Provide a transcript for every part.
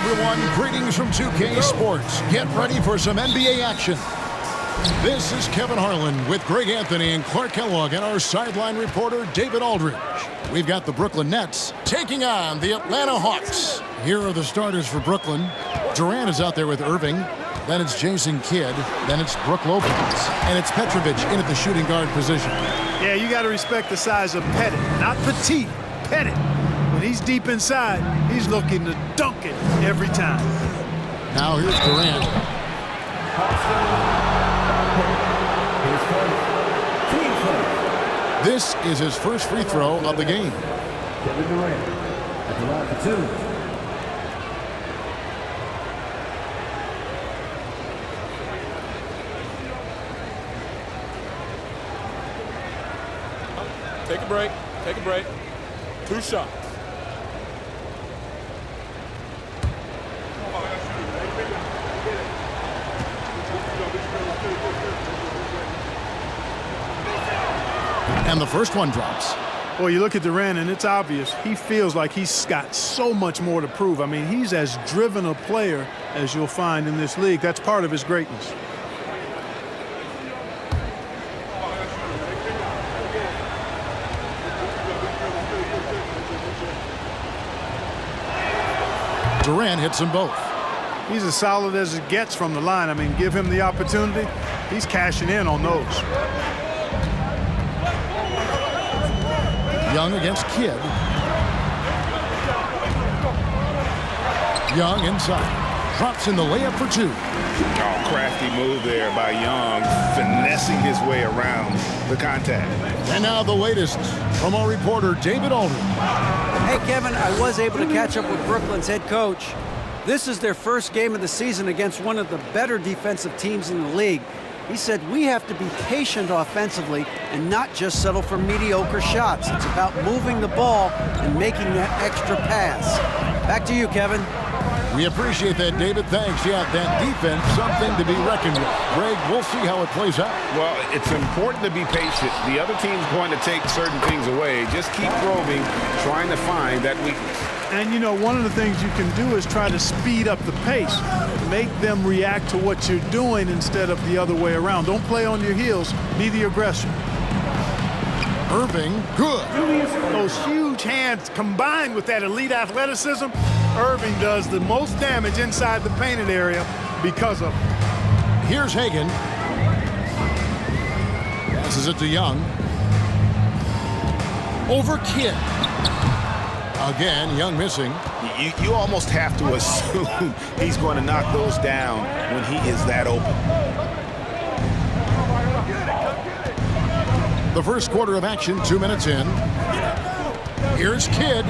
everyone. Greetings from 2K Sports. Get ready for some NBA action. This is Kevin Harlan with Greg Anthony and Clark Kellogg and our sideline reporter, David Aldridge. We've got the Brooklyn Nets taking on the Atlanta Hawks. Here are the starters for Brooklyn. Durant is out there with Irving. Then it's Jason Kidd. Then it's Brook Lopez. And it's Petrovic in at the shooting guard position. Yeah, you got to respect the size of Pettit. Not petite, Pettit. When he's deep inside, he's looking to dunk it every time. Now here's Durant. This is his first free throw of the game. Kevin Durant at the line for two. Take a break. Take a break. 2 shots. And the first one drops. Well, you look at Durant, and it's obvious. He feels like he's got so much more to prove. I mean, he's as driven a player as you'll find in this league. That's part of his greatness. Durant hits them both. He's as solid as it gets from the line. I mean, give him the opportunity. He's cashing in on those. Young against Kidd. Young inside. Drops in the layup for 2. Oh, crafty move there by Young, finessing his way around the contact. And now the latest from our reporter, David Aldridge. Hey, Kevin, I was able to catch up with Brooklyn's head coach. This is their first game of the season against one of the better defensive teams in the league. He said we have to be patient offensively and not just settle for mediocre shots. It's about moving the ball and making that extra pass. Back to you, Kevin. We appreciate that, David. Thanks. Yeah, that defense, something to be reckoned with. Greg, we'll see how it plays out. Well, it's important to be patient. The other team's going to take certain things away. Just keep probing, trying to find that weakness. And, you know, one of the things you can do is try to speed up the pace. Make them react to what you're doing instead of the other way around. Don't play on your heels. Be the aggressor. Irving, good. Those huge hands combined with that elite athleticism, Irving does the most damage inside the painted area because of it. Here's Hagan. Passes it to Young. Over Kidd. Again, Young missing. You almost have to assume he's going to knock those down when he is that open. The first quarter of action, 2 minutes in. Here's Kidd.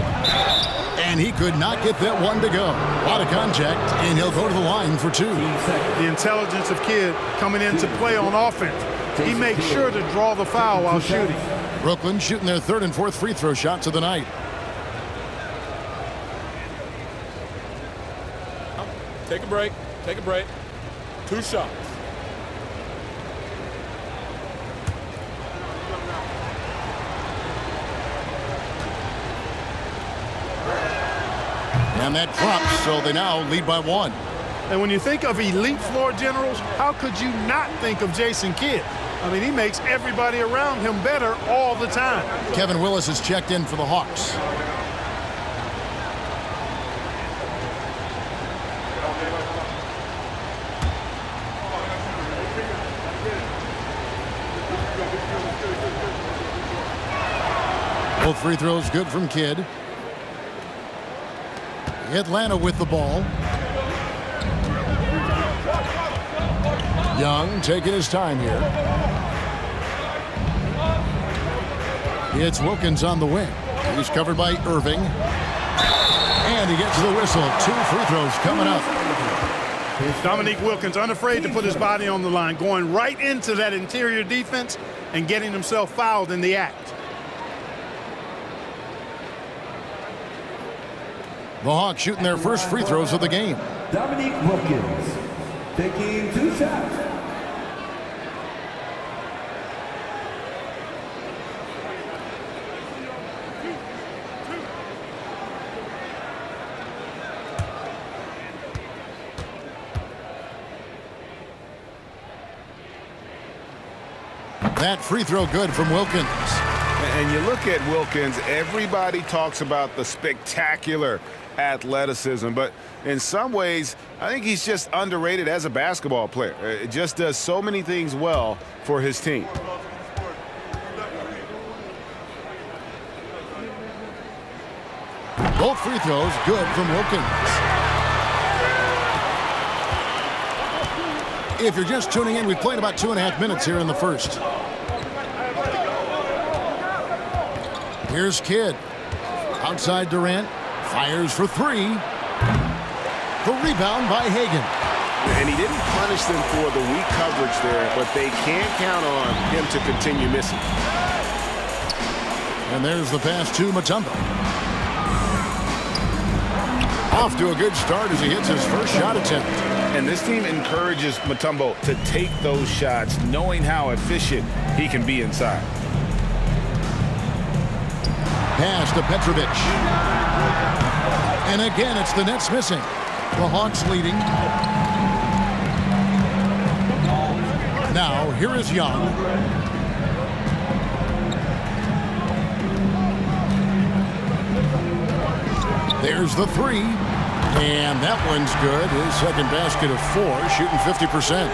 And he could not get that one to go. A lot of contact, and he'll go to the line for 2. The intelligence of Kidd coming into play on offense. He makes sure to draw the foul while shooting. Brooklyn shooting their 3rd and 4th free throw shots of the night. Take a break. Take a break. 2 shots. And that drops, so they now lead by 1. And when you think of elite floor generals, how could you not think of Jason Kidd? I mean, he makes everybody around him better all the time. Kevin Willis is checked in for the Hawks. Both free throws good from Kidd. Atlanta with the ball. Young taking his time here. It's Wilkins on the wing. He's covered by Irving. And he gets the whistle. 2 free throws coming up. Dominique Wilkins unafraid to put his body on the line, going right into that interior defense and getting himself fouled in the act. The Hawks shooting their first free throws of the game. Dominique Wilkins taking 2 shots. That free throw good from Wilkins. And you look at Wilkins, everybody talks about the spectacular athleticism, but in some ways, I think he's just underrated as a basketball player. It just does so many things well for his team. Both free throws good from Wilkins. If you're just tuning in, we've played about 2.5 minutes here in the first. Here's Kidd. Outside Durant. Fires for three. The rebound by Hagan. And he didn't punish them for the weak coverage there, but they can't count on him to continue missing. And there's the pass to Mutombo. Off to a good start as he hits his first shot attempt. And this team encourages Mutombo to take those shots, knowing how efficient he can be inside. Pass to Petrovic. And again, it's the Nets missing. The Hawks leading. Now, here is Young. There's the three. And that one's good. His second basket of 4, shooting 50%.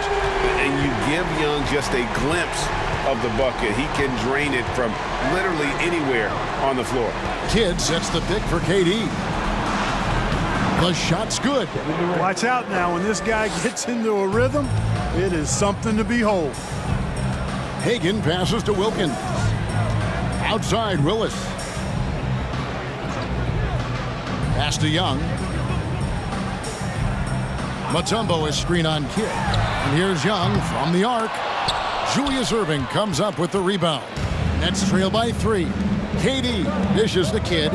And you give Young just a glimpse of the bucket. He can drain it from literally anywhere on the floor. Kidd sets the pick for KD. The shot's good. Watch out now. When this guy gets into a rhythm, it is something to behold. Hagan passes to Wilkins. Outside, Willis. Pass to Young. Mutombo is screen on Kidd. And here's Young from the arc. Julius Erving comes up with the rebound. Nets trail by 3. KD dishes the Kidd.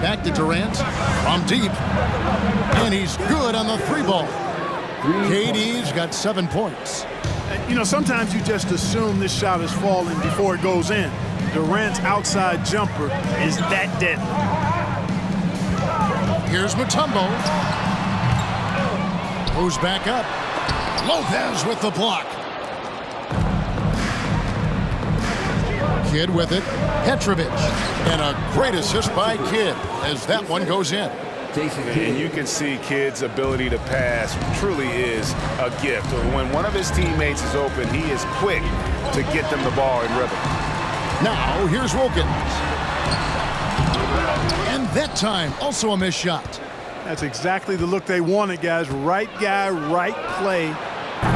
Back to Durant from deep. And he's good on the 3-ball. KD's got 7 points. You know, sometimes you just assume this shot is falling before it goes in. Durant's outside jumper is that deadly. Here's Mutombo. Moves back up. Lopez with the block. Kidd with it. Petrovic. And a great assist by Kidd as that one goes in. And you can see Kidd's ability to pass truly is a gift. When one of his teammates is open, he is quick to get them the ball in rhythm. Now, here's Wilkins. And that time, also a missed shot. That's exactly the look they wanted, guys. Right guy, right play,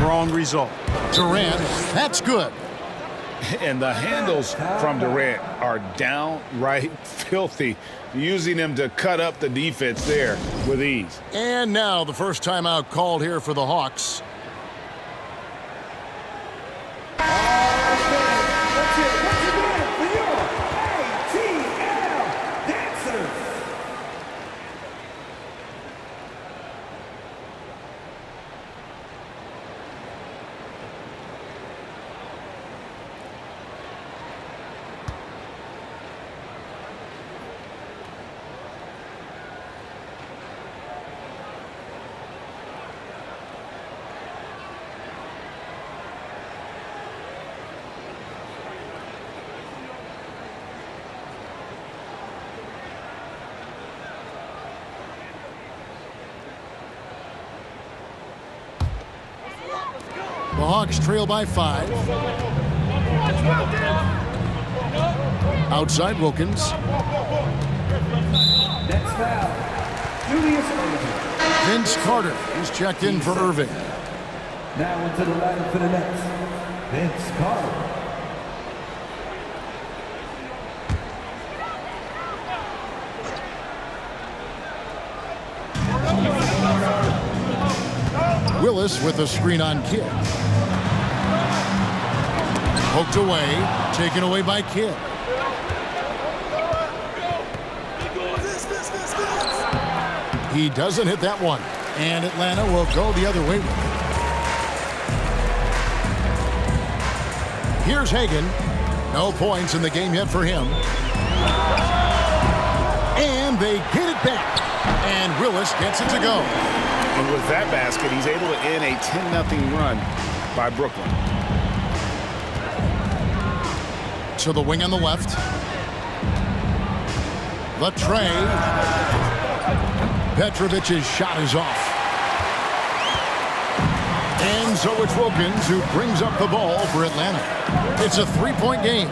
wrong result. Durant, that's good. And the handles from Durant are downright filthy, using him to cut up the defense there with ease. And now the first timeout called here for the Hawks. The Hawks trail by 5. Outside Wilkins. Next foul, Julius Erving. Vince Carter is checked in for Erving. Now into the line for the Nets, Vince Carter. Willis with a screen on Kidd. Poked away, taken away by Kidd. He doesn't hit that one, and Atlanta will go the other way with it. Here's Hagan. No points in the game yet for him. And they get it back. And Willis gets it to go. And with that basket, he's able to end a 10-0 run by Brooklyn. To the wing on the left. The tray. Petrovic's shot is off. And so it's Wilkins who brings up the ball for Atlanta. It's a three-point game.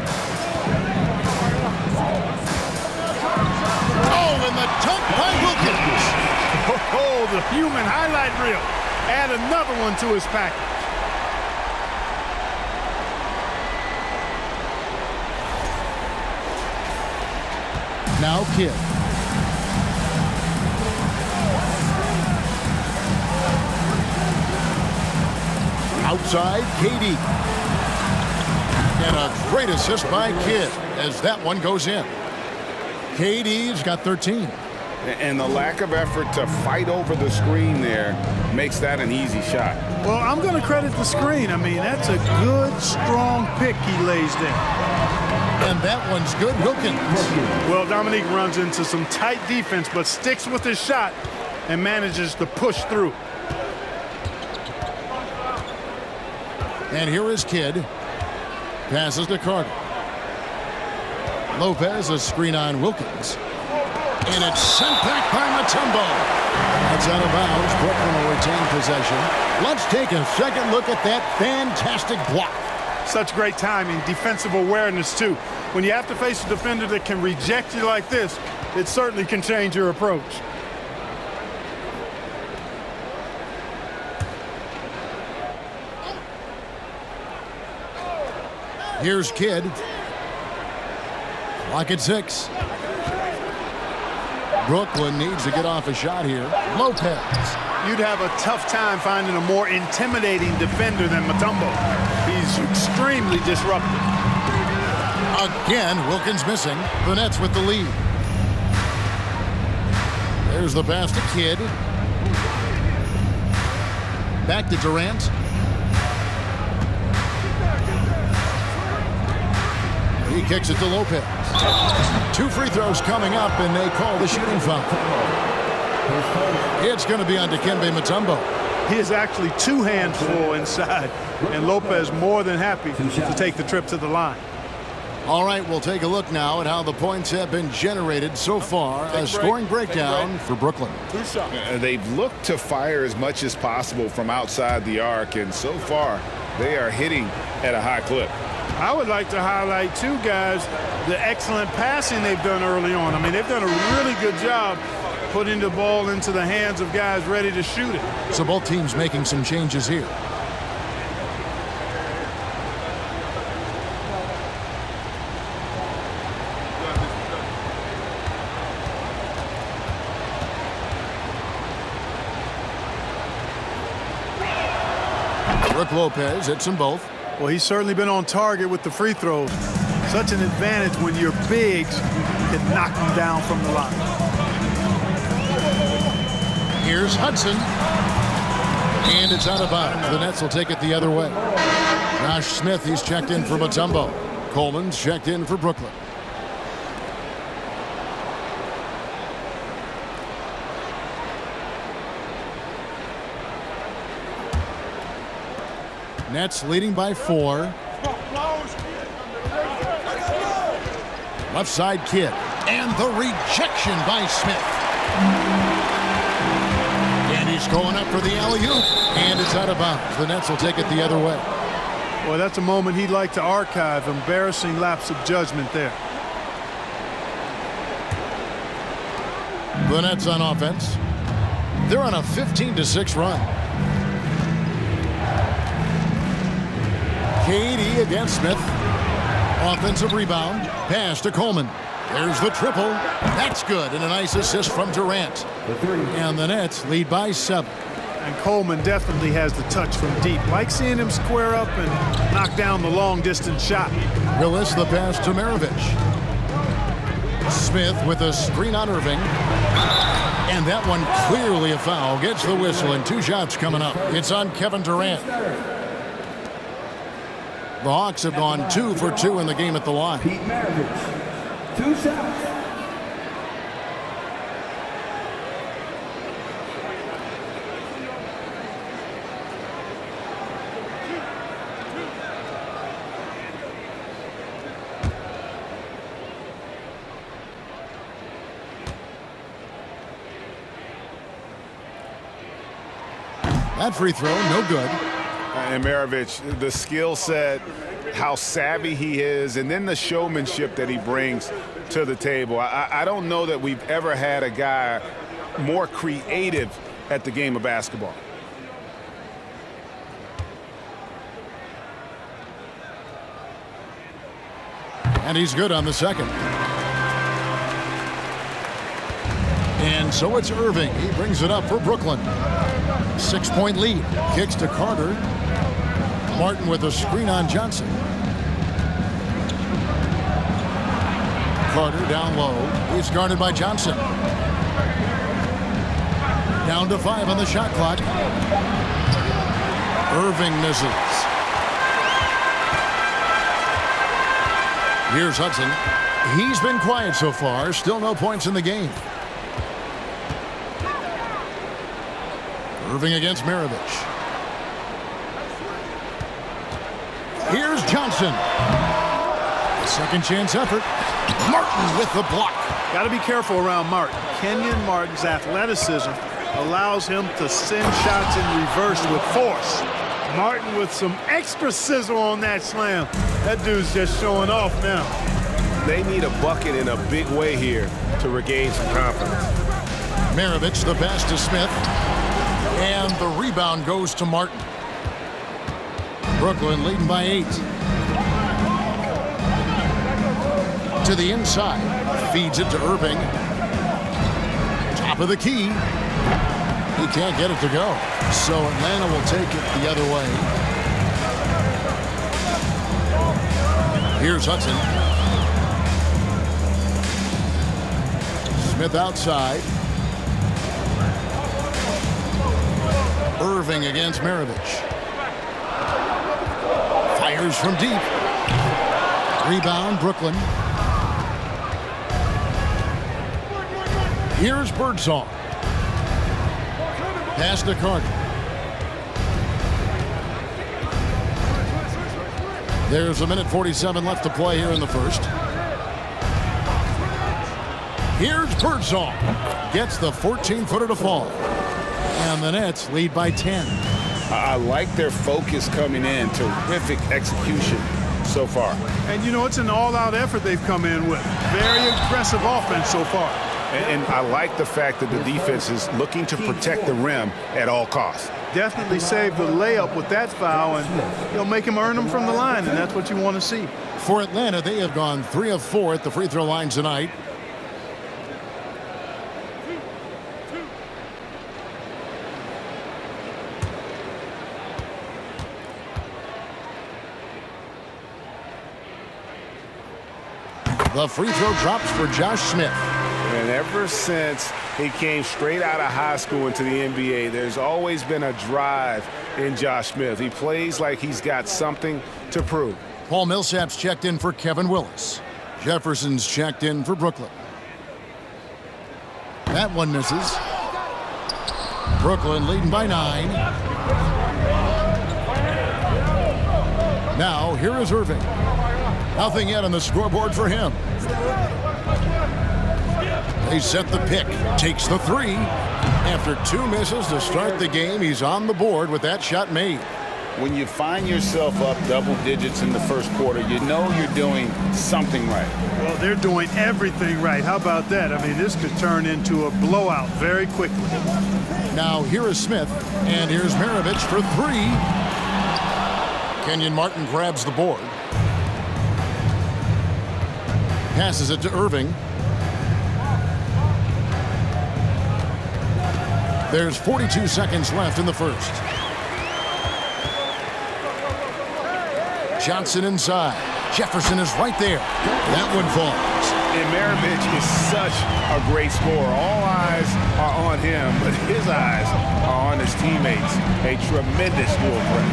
Oh, and the dunk by Wilkins. Oh, the human highlight reel. Add another one to his package. Now Kidd. Outside, KD. And a great assist by Kidd as that one goes in. KD's got 13. And the lack of effort to fight over the screen there makes that an easy shot. Well, I'm going to credit the screen. I mean, that's a good, strong pick he lays there. And that one's good. Wilkins. Well, Dominique runs into some tight defense, but sticks with his shot and manages to push through. And here is Kidd. Passes to Carter. Lopez, a screen on Wilkins. And it's sent back by Mutombo. That's out of bounds. Brooklyn will retain possession. Let's take a second look at that fantastic block. Such great timing, defensive awareness, too. When you have to face a defender that can reject you like this, it certainly can change your approach. Here's Kidd. Clock at 6. Brooklyn needs to get off a shot here. Lopez. You'd have a tough time finding a more intimidating defender than Mutombo. He's extremely disruptive. Again, Wilkins missing. The Nets with the lead. There's the pass to Kidd. Back to Durant. He kicks it to Lopez. 2 free throws coming up, and they call the shooting foul. It's going to be on Dikembe Mutombo. He is actually 2 hands full inside, and Lopez more than happy to take the trip to the line. All right, we'll take a look now at how the points have been generated so far. A scoring breakdown for Brooklyn. 2 shots. They've looked to fire as much as possible from outside the arc, and so far they are hitting at a high clip. I would like to highlight, too, guys, the excellent passing they've done early on. I mean, they've done a really good job putting the ball into the hands of guys ready to shoot it. So both teams making some changes here. Brook Lopez hits them both. Well, he's certainly been on target with the free throws. Such an advantage when your bigs can knock them down from the line. Here's Hudson. And it's out of bounds. The Nets will take it the other way. Josh Smith, he's checked in for Mutombo. Coleman's checked in for Brooklyn. Nets leading by 4. Left side Kidd. And the rejection by Smith. And he's going up for the alley-oop. And it's out of bounds. The Nets will take it the other way. Well, that's a moment he'd like to archive. Embarrassing lapse of judgment there. The Nets on offense. They're on a 15-6 run. KD against Smith. Offensive rebound. Pass to Coleman. There's the triple. That's good. And a nice assist from Durant. And the Nets lead by 7. And Coleman definitely has the touch from deep. Like seeing him square up and knock down the long-distance shot. Willis the pass to Maravich. Smith with a screen on Irving. And that one clearly a foul. Gets the whistle and 2 shots coming up. It's on Kevin Durant. The Hawks have gone 2 for 2 in the game at the line. Pete Maravich, 2 shots. That free throw, no good. And Maravich, the skill set, how savvy he is, and then the showmanship that he brings to the table. I don't know that we've ever had a guy more creative at the game of basketball. And he's good on the second. And so it's Irving. He brings it up for Brooklyn. 6-point lead. Kicks to Carter. Martin with a screen on Johnson. Carter down low. He's guarded by Johnson. Down to 5 on the shot clock. Irving misses. Here's Hudson. He's been quiet so far. Still no points in the game. Irving against Maravich. Here's Johnson. Second chance effort. Martin with the block. Got to be careful around Martin. Kenyon Martin's athleticism allows him to send shots in reverse with force. Martin with some extra sizzle on that slam. That dude's just showing off now. They need a bucket in a big way here to regain some confidence. Maravich, the pass to Smith. And the rebound goes to Martin. Brooklyn leading by 8. To the inside. Feeds it to Irving. Top of the key. He can't get it to go. So Atlanta will take it the other way. Here's Hudson. Smith outside. Irving against Maravich. Fires from deep. Rebound, Brooklyn. Here's Birdsong. Pass to Carter. There's 1:47 left to play here in the first. Here's Birdsong. Gets the 14-footer to fall. And the Nets lead by 10. I like their focus coming in. Terrific execution so far. And, you know, it's an all-out effort they've come in with. Very aggressive offense so far. And I like the fact that the defense is looking to protect the rim at all costs. Definitely save the layup with that foul, and you'll make him earn them from the line, and that's what you want to see. For Atlanta, they have gone 3 of 4 at the free throw line tonight. The free throw drops for Josh Smith. And ever since he came straight out of high school into the NBA, there's always been a drive in Josh Smith. He plays like he's got something to prove. Paul Millsap's checked in for Kevin Willis. Jefferson's checked in for Brooklyn. That one misses. Brooklyn leading by 9. Now, here is Irving. Nothing yet on the scoreboard for him. They set the pick. Takes the 3. After 2 misses to start the game, he's on the board with that shot made. When you find yourself up double digits in the first quarter, you know you're doing something right. Well, they're doing everything right. How about that? I mean, this could turn into a blowout very quickly. Now, here is Smith, and here's Maravich for 3. Kenyon Martin grabs the board. Passes it to Irving. There's 42 seconds left in the first. Johnson inside. Jefferson is right there. That one falls. And Maravich is such a great scorer. All eyes are on him, but his eyes are on his teammates. A tremendous dual threat.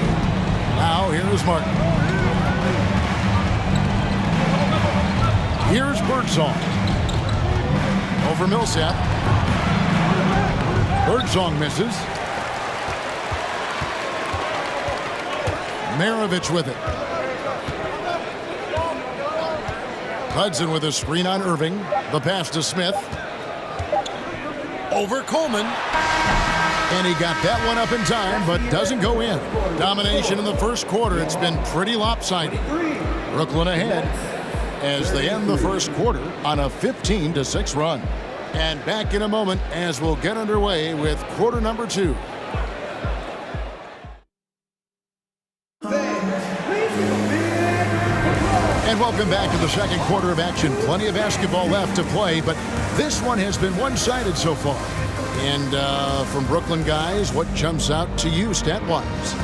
Now here is Martin. Here's Birdsong. Over Millsap. Birdsong misses. Maravich with it. Hudson with a screen on Irving. The pass to Smith. Over Coleman. And he got that one up in time, but doesn't go in. Domination in the first quarter. It's been pretty lopsided. Brooklyn ahead as they end the first quarter on a 15-6 run. And back in a moment as we'll get underway with quarter number 2. And welcome back to the second quarter of action. Plenty of basketball left to play, but this one has been one-sided so far. And from Brooklyn guys, what jumps out to you stat-wise?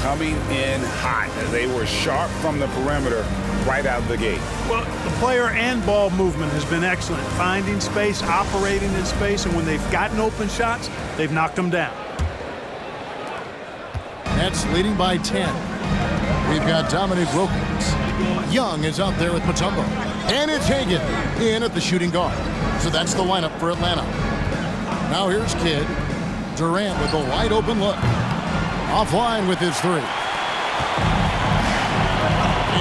Coming in hot. They were sharp from the perimeter right out of the gate. Well, the player and ball movement has been excellent. Finding space, operating in space, and when they've gotten open shots, they've knocked them down. Nets leading by 10. We've got Dominique Wilkins. Young is out there with Mutombo. And it's Hagan in at the shooting guard. So that's the lineup for Atlanta. Now here's Kidd. Durant with a wide open look. Offline with his 3.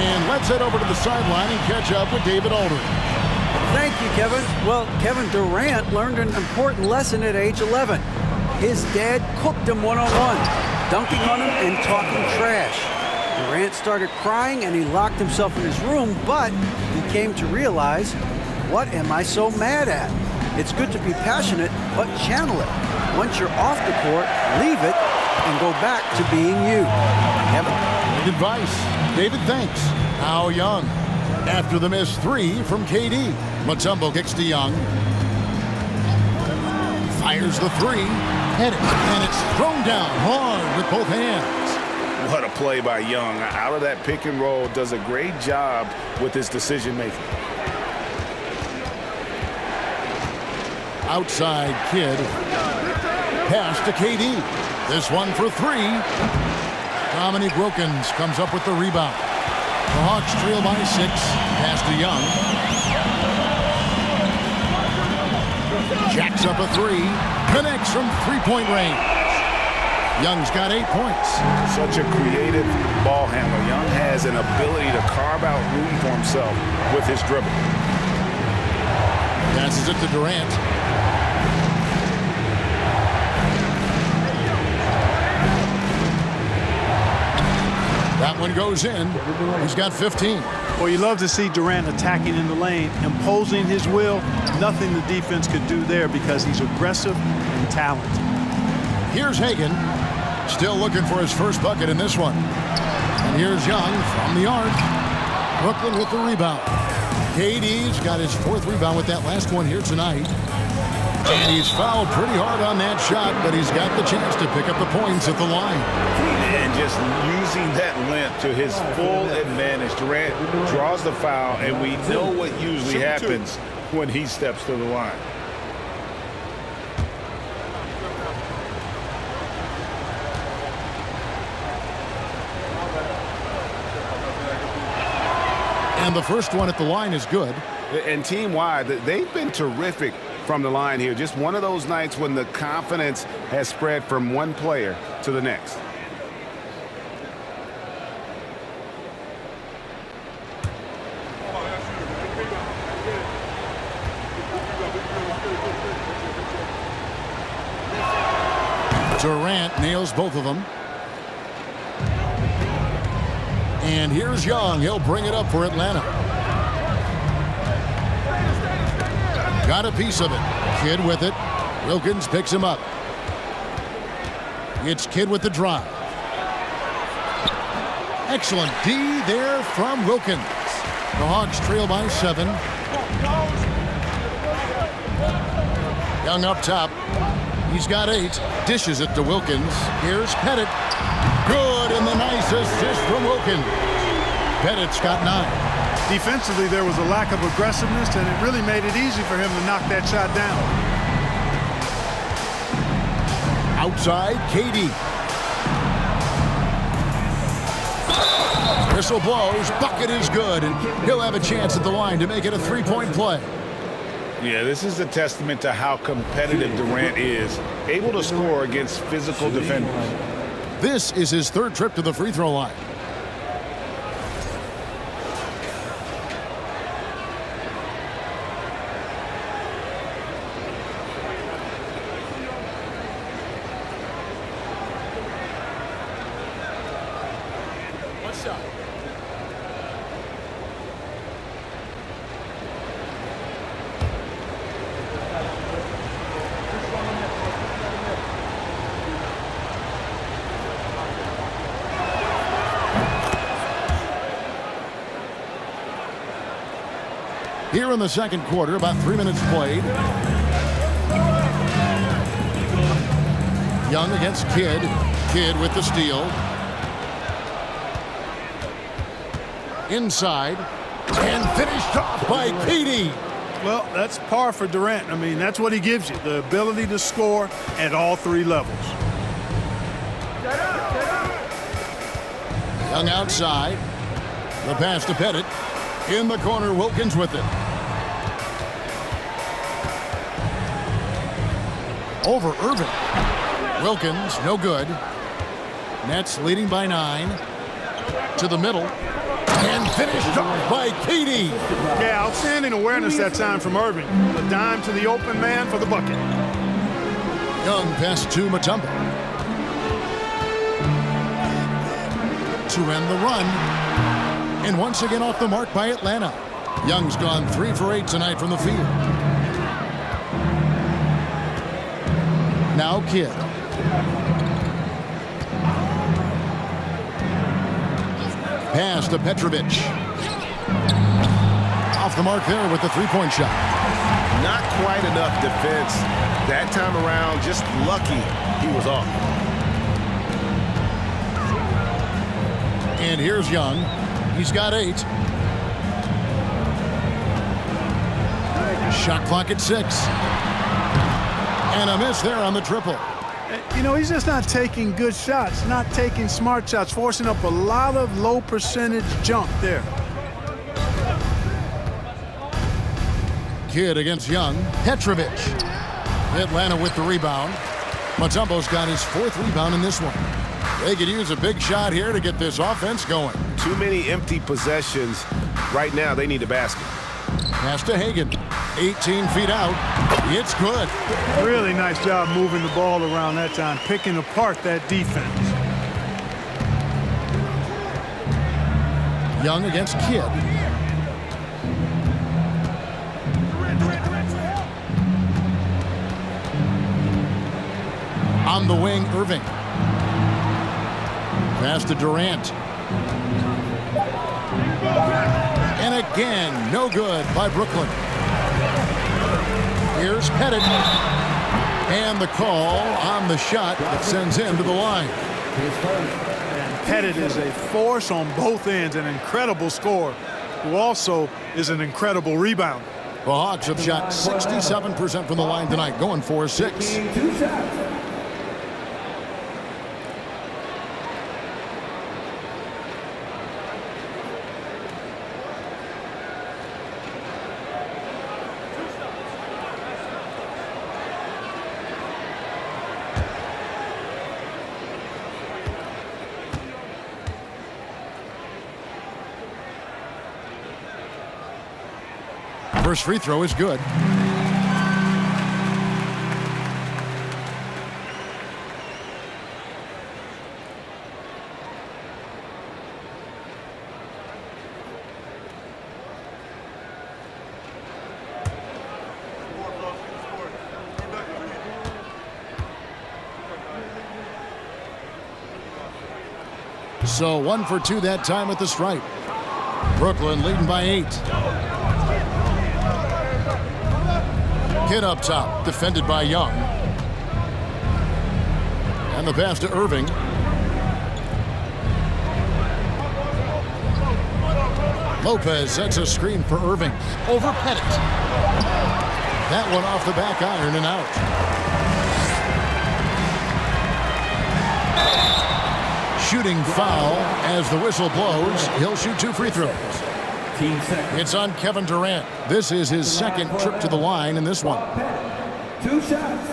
And let's head over to the sideline and catch up with David Aldridge. Thank you, Kevin. Well, Kevin Durant learned an important lesson at age 11. His dad cooked him one-on-one, dunking on him and talking trash. Durant started crying and he locked himself in his room, but he came to realize, what am I so mad at? It's good to be passionate, but channel it. Once you're off the court, leave it and go back to being you. Kevin? Good advice. David thanks. How Young. After the missed 3 from KD. Mutombo kicks to Young. Fires the 3. Hit it. And it's thrown down hard with both hands. What a play by Young. Out of that pick and roll, does a great job with his decision making. Outside Kidd. Pass to KD. This one for 3. Dominique Wilkins comes up with the rebound. The Hawks trail by 6. Pass to Young. Jacks up a 3. Connects from three-point range. Young's got 8 points. Such a creative ball handler. Young has an ability to carve out room for himself with his dribble. Passes it to Durant. That one goes in. He's got 15. Well, you love to see Durant attacking in the lane, imposing his will. Nothing the defense could do there because he's aggressive and talented. Here's Hagan. Still looking for his first bucket in this one. And here's Young from the arc. Brooklyn with the rebound. KD's got his 4th rebound with that last one here tonight. And he's fouled pretty hard on that shot, but he's got the chance to pick up the points at the line. And just using that length to his full advantage. Durant draws the foul, and we know what usually happens when he steps to the line. And the first one at the line is good. And team-wide, they've been terrific from the line here. Just one of those nights when the confidence has spread from one player to the next. Durant nails both of them. And here's Young. He'll bring it up for Atlanta. Got a piece of it. Kidd with it. Wilkins picks him up. It's Kidd with the drive. Excellent D there from Wilkins. The Hawks trail by 7. Young up top. He's got 8. Dishes it to Wilkins. Here's Pettit. Good, and the nice assist from Wilkins. Pettit's got 9. Defensively, there was a lack of aggressiveness, and it really made it easy for him to knock that shot down. Outside, KD. Whistle blows. Bucket is good, and he'll have a chance at the line to make it a 3-point play. Yeah, this is a testament to how competitive Durant is, able to score against physical defenders. This is his 3rd trip to the free throw line. Here in the second quarter, about 3 minutes played. Young against Kidd. Kidd with the steal. Inside. And finished off by Petey. Well, that's par for Durant. I mean, that's what he gives you, the ability to score at all three levels. Young outside. The pass to Pettit. In the corner, Wilkins with it. Over Irving. Wilkins, no good. Nets leading by 9. To the middle. And finished off by Petey. Yeah, outstanding awareness that time from Irving. A dime to the open man for the bucket. Young pass to Mutombo. To end the run. And once again off the mark by Atlanta. Young's gone 3 for 8 tonight from the field. Now Kidd. Pass to Petrovic. Off the mark there with the three-point shot. Not quite enough defense that time around. Just lucky he was off. And here's Young. He's got 8. Shot clock at 6. And a miss there on the triple. You know, he's just not taking good shots, not taking smart shots, forcing up a lot of low percentage jump there. Kidd against Young. Petrovic. Atlanta with the rebound. Mutombo's got his 4th rebound in this one. They could use a big shot here to get this offense going. Too many empty possessions. Right now, they need a basket. Pass to Hagan. 18 feet out. It's good. Really nice job moving the ball around that time, picking apart that defense. Young against Kidd. On the wing, Irving. Pass to Durant. And again, no good by Brooklyn. Here's Pettit. And the call on the shot that sends him to the line. And Pettit is a force on both ends, an incredible scorer, who also is an incredible rebounder. The Hawks have shot 67% from the line tonight, going 4-6. 2 shots. First free throw is good. So 1 for 2 that time at the stripe. Brooklyn leading by 8. Kidd up top, defended by Young. And the pass to Irving. Lopez sets a screen for Irving. Over Pettit. That one off the back iron and out. Shooting foul as the whistle blows. He'll shoot 2 free throws. It's on Kevin Durant. This is his second trip to the line in this one. 2 shots.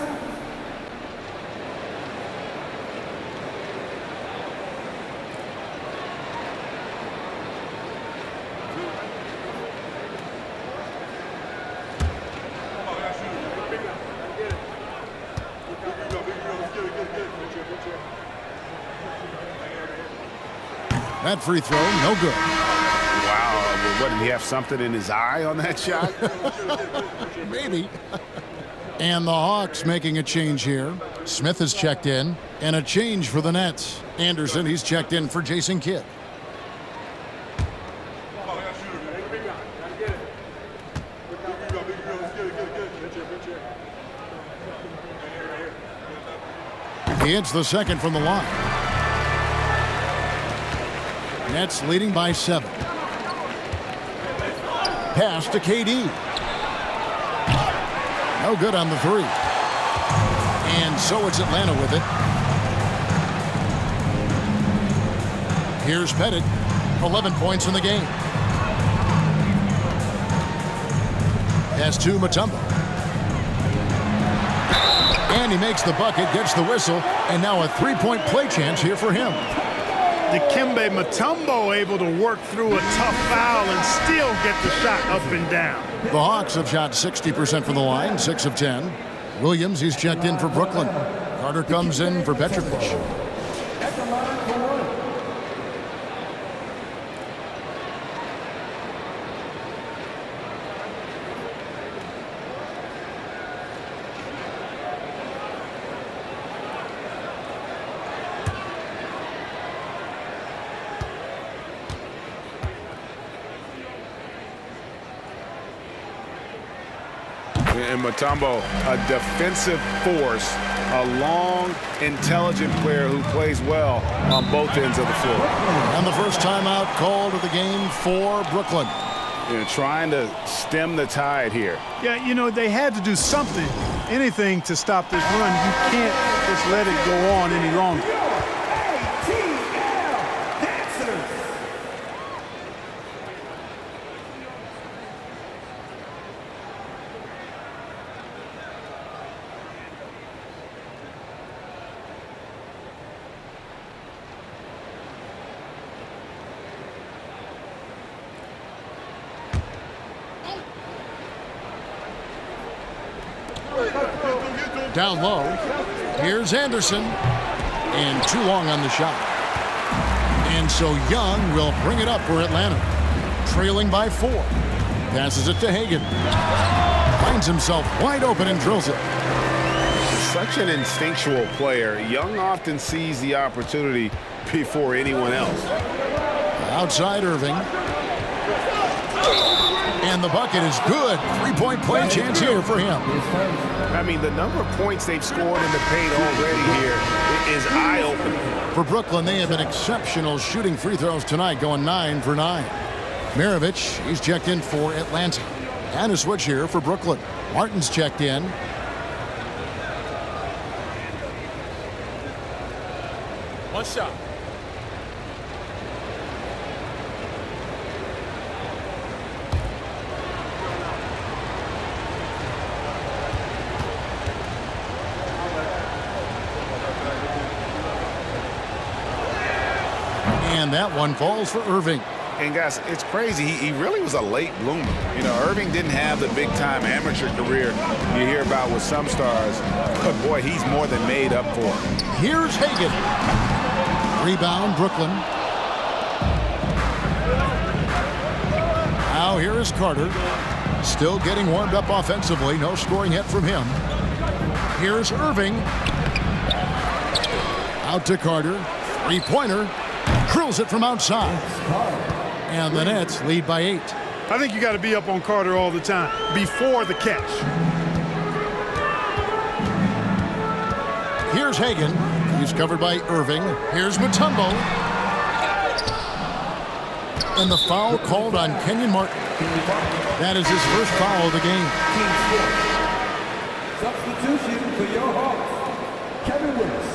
That free throw, no good. Wow, what, did he have something in his eye on that shot? Maybe. And the Hawks making a change here. Smith has checked in, and a change for the Nets. Anderson, he's checked in for Jason Kidd. He hits the second from the line. Nets leading by 7. Pass to KD. No good on the 3. And so it's Atlanta with it. Here's Pettit. 11 points in the game. Pass to Mutombo. And he makes the bucket, gets the whistle, and now a 3-point play chance here for him. Dikembe Mutombo able to work through a tough foul and still get the shot up and down. The Hawks have shot 60% from the line, 6 of 10. Williams, he's checked in for Brooklyn. Carter comes in for Petrovic. At the line for one. And Mutombo, a defensive force, a long, intelligent player who plays well on both ends of the floor. And the first timeout called of the game for Brooklyn. Trying to stem the tide here. Yeah, you know, they had to do something, anything to stop this run. You can't just let it go on any longer. ATL Dancers. Down low. Here's Anderson. And too long on the shot. And so Young will bring it up for Atlanta. Trailing by 4. Passes it to Hagan. Finds himself wide open and drills it. Such an instinctual player. Young often sees the opportunity before anyone else. Outside Irving. And the bucket is good. 3-point play chance here for him. I mean, the number of points they've scored in the paint already here is eye-opening. For Brooklyn, they have been exceptional shooting free throws tonight, going 9 for 9. Maravich, he's checked in for Atlanta. And a switch here for Brooklyn. Martin's checked in. One shot. And that one falls for Irving. And guys, it's crazy. He really was a late bloomer. You know, Irving didn't have the big-time amateur career you hear about with some stars. But boy, he's more than made up for it. Here's Hagan. Rebound, Brooklyn. Now here is Carter. Still getting warmed up offensively. No scoring yet from him. Here's Irving. Out to Carter. Three-pointer. Drills it from outside. And the Nets lead by 8. I think you got to be up on Carter all the time before the catch. Here's Hagan. He's covered by Irving. Here's Mutombo. And the foul called on Kenyon Martin. That is his first foul of the game. Substitution for your Hawks. Kevin Willis.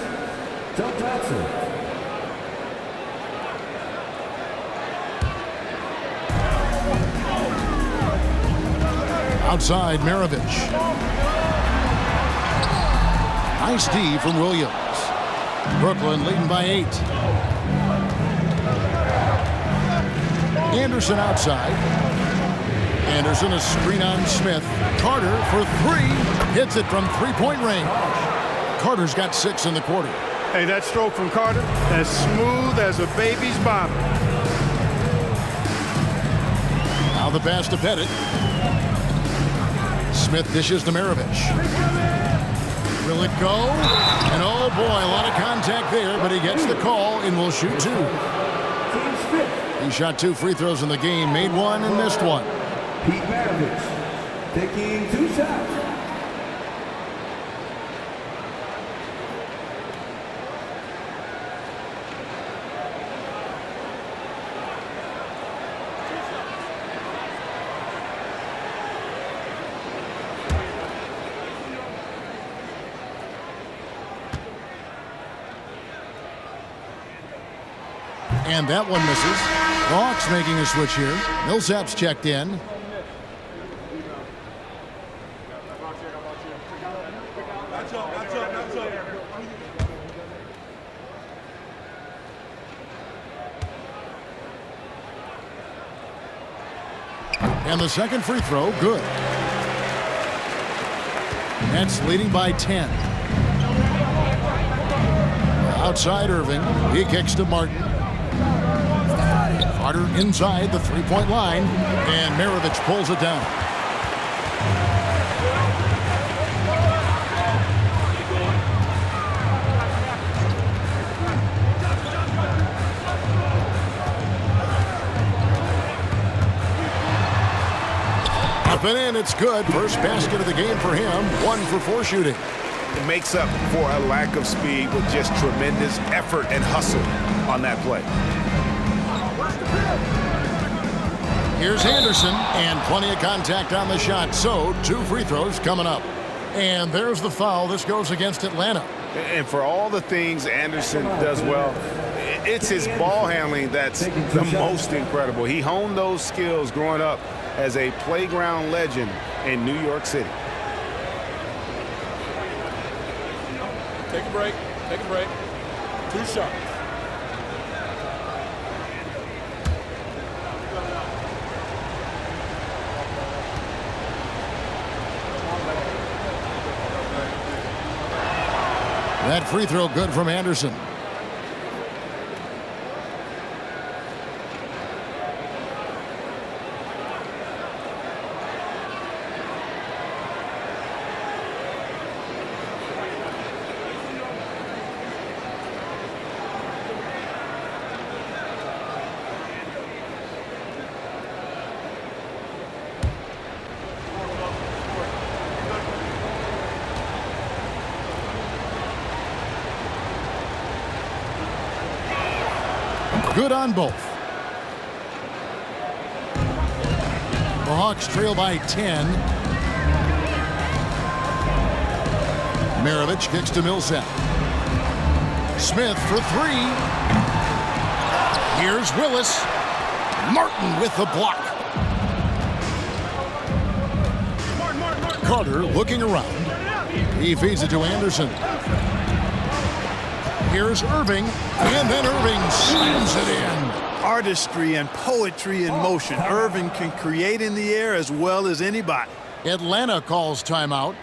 Del Johnson. Outside, Maravich. Nice D from Williams. Brooklyn leading by 8. Anderson outside. Anderson a screen on Smith. Carter for 3. Hits it from 3-point range. Carter's got 6 in the quarter. Hey, that stroke from Carter, as smooth as a baby's bottom. Now the pass to Pettit. Smith dishes to Maravich. Will it go? And oh boy, a lot of contact there, but he gets the call and will shoot 2. He shot 2 free throws in the game, made 1 and missed 1. Pete Maravich. taking 2 shots. And that one misses. The Hawks making a switch here. Millsap's checked in. And the second free throw, good. Nets leading by 10. Outside Irving. He kicks to Martin. Carter inside the three-point line, and Maravich pulls it down. Up and in, it's good. First basket of the game for him. 1 for 4 shooting. It makes up for a lack of speed with just tremendous effort and hustle on that play. Here's Anderson, and plenty of contact on the shot, so 2 free throws coming up. And there's the foul. This goes against Atlanta. And for all the things Anderson does well, it's his ball handling that's the most incredible. He honed those skills growing up as a playground legend in New York City. Take a break. Take a break. 2 shots. That free throw good from Anderson. Good on both. The Hawks trail by 10. Maravich kicks to Millsap. Smith for 3. Here's Willis. Martin with the block. Carter looking around. He feeds it to Anderson. Here's Irving, and then Irving slams it in. Artistry and poetry in motion. Irving can create in the air as well as anybody. Atlanta calls timeout.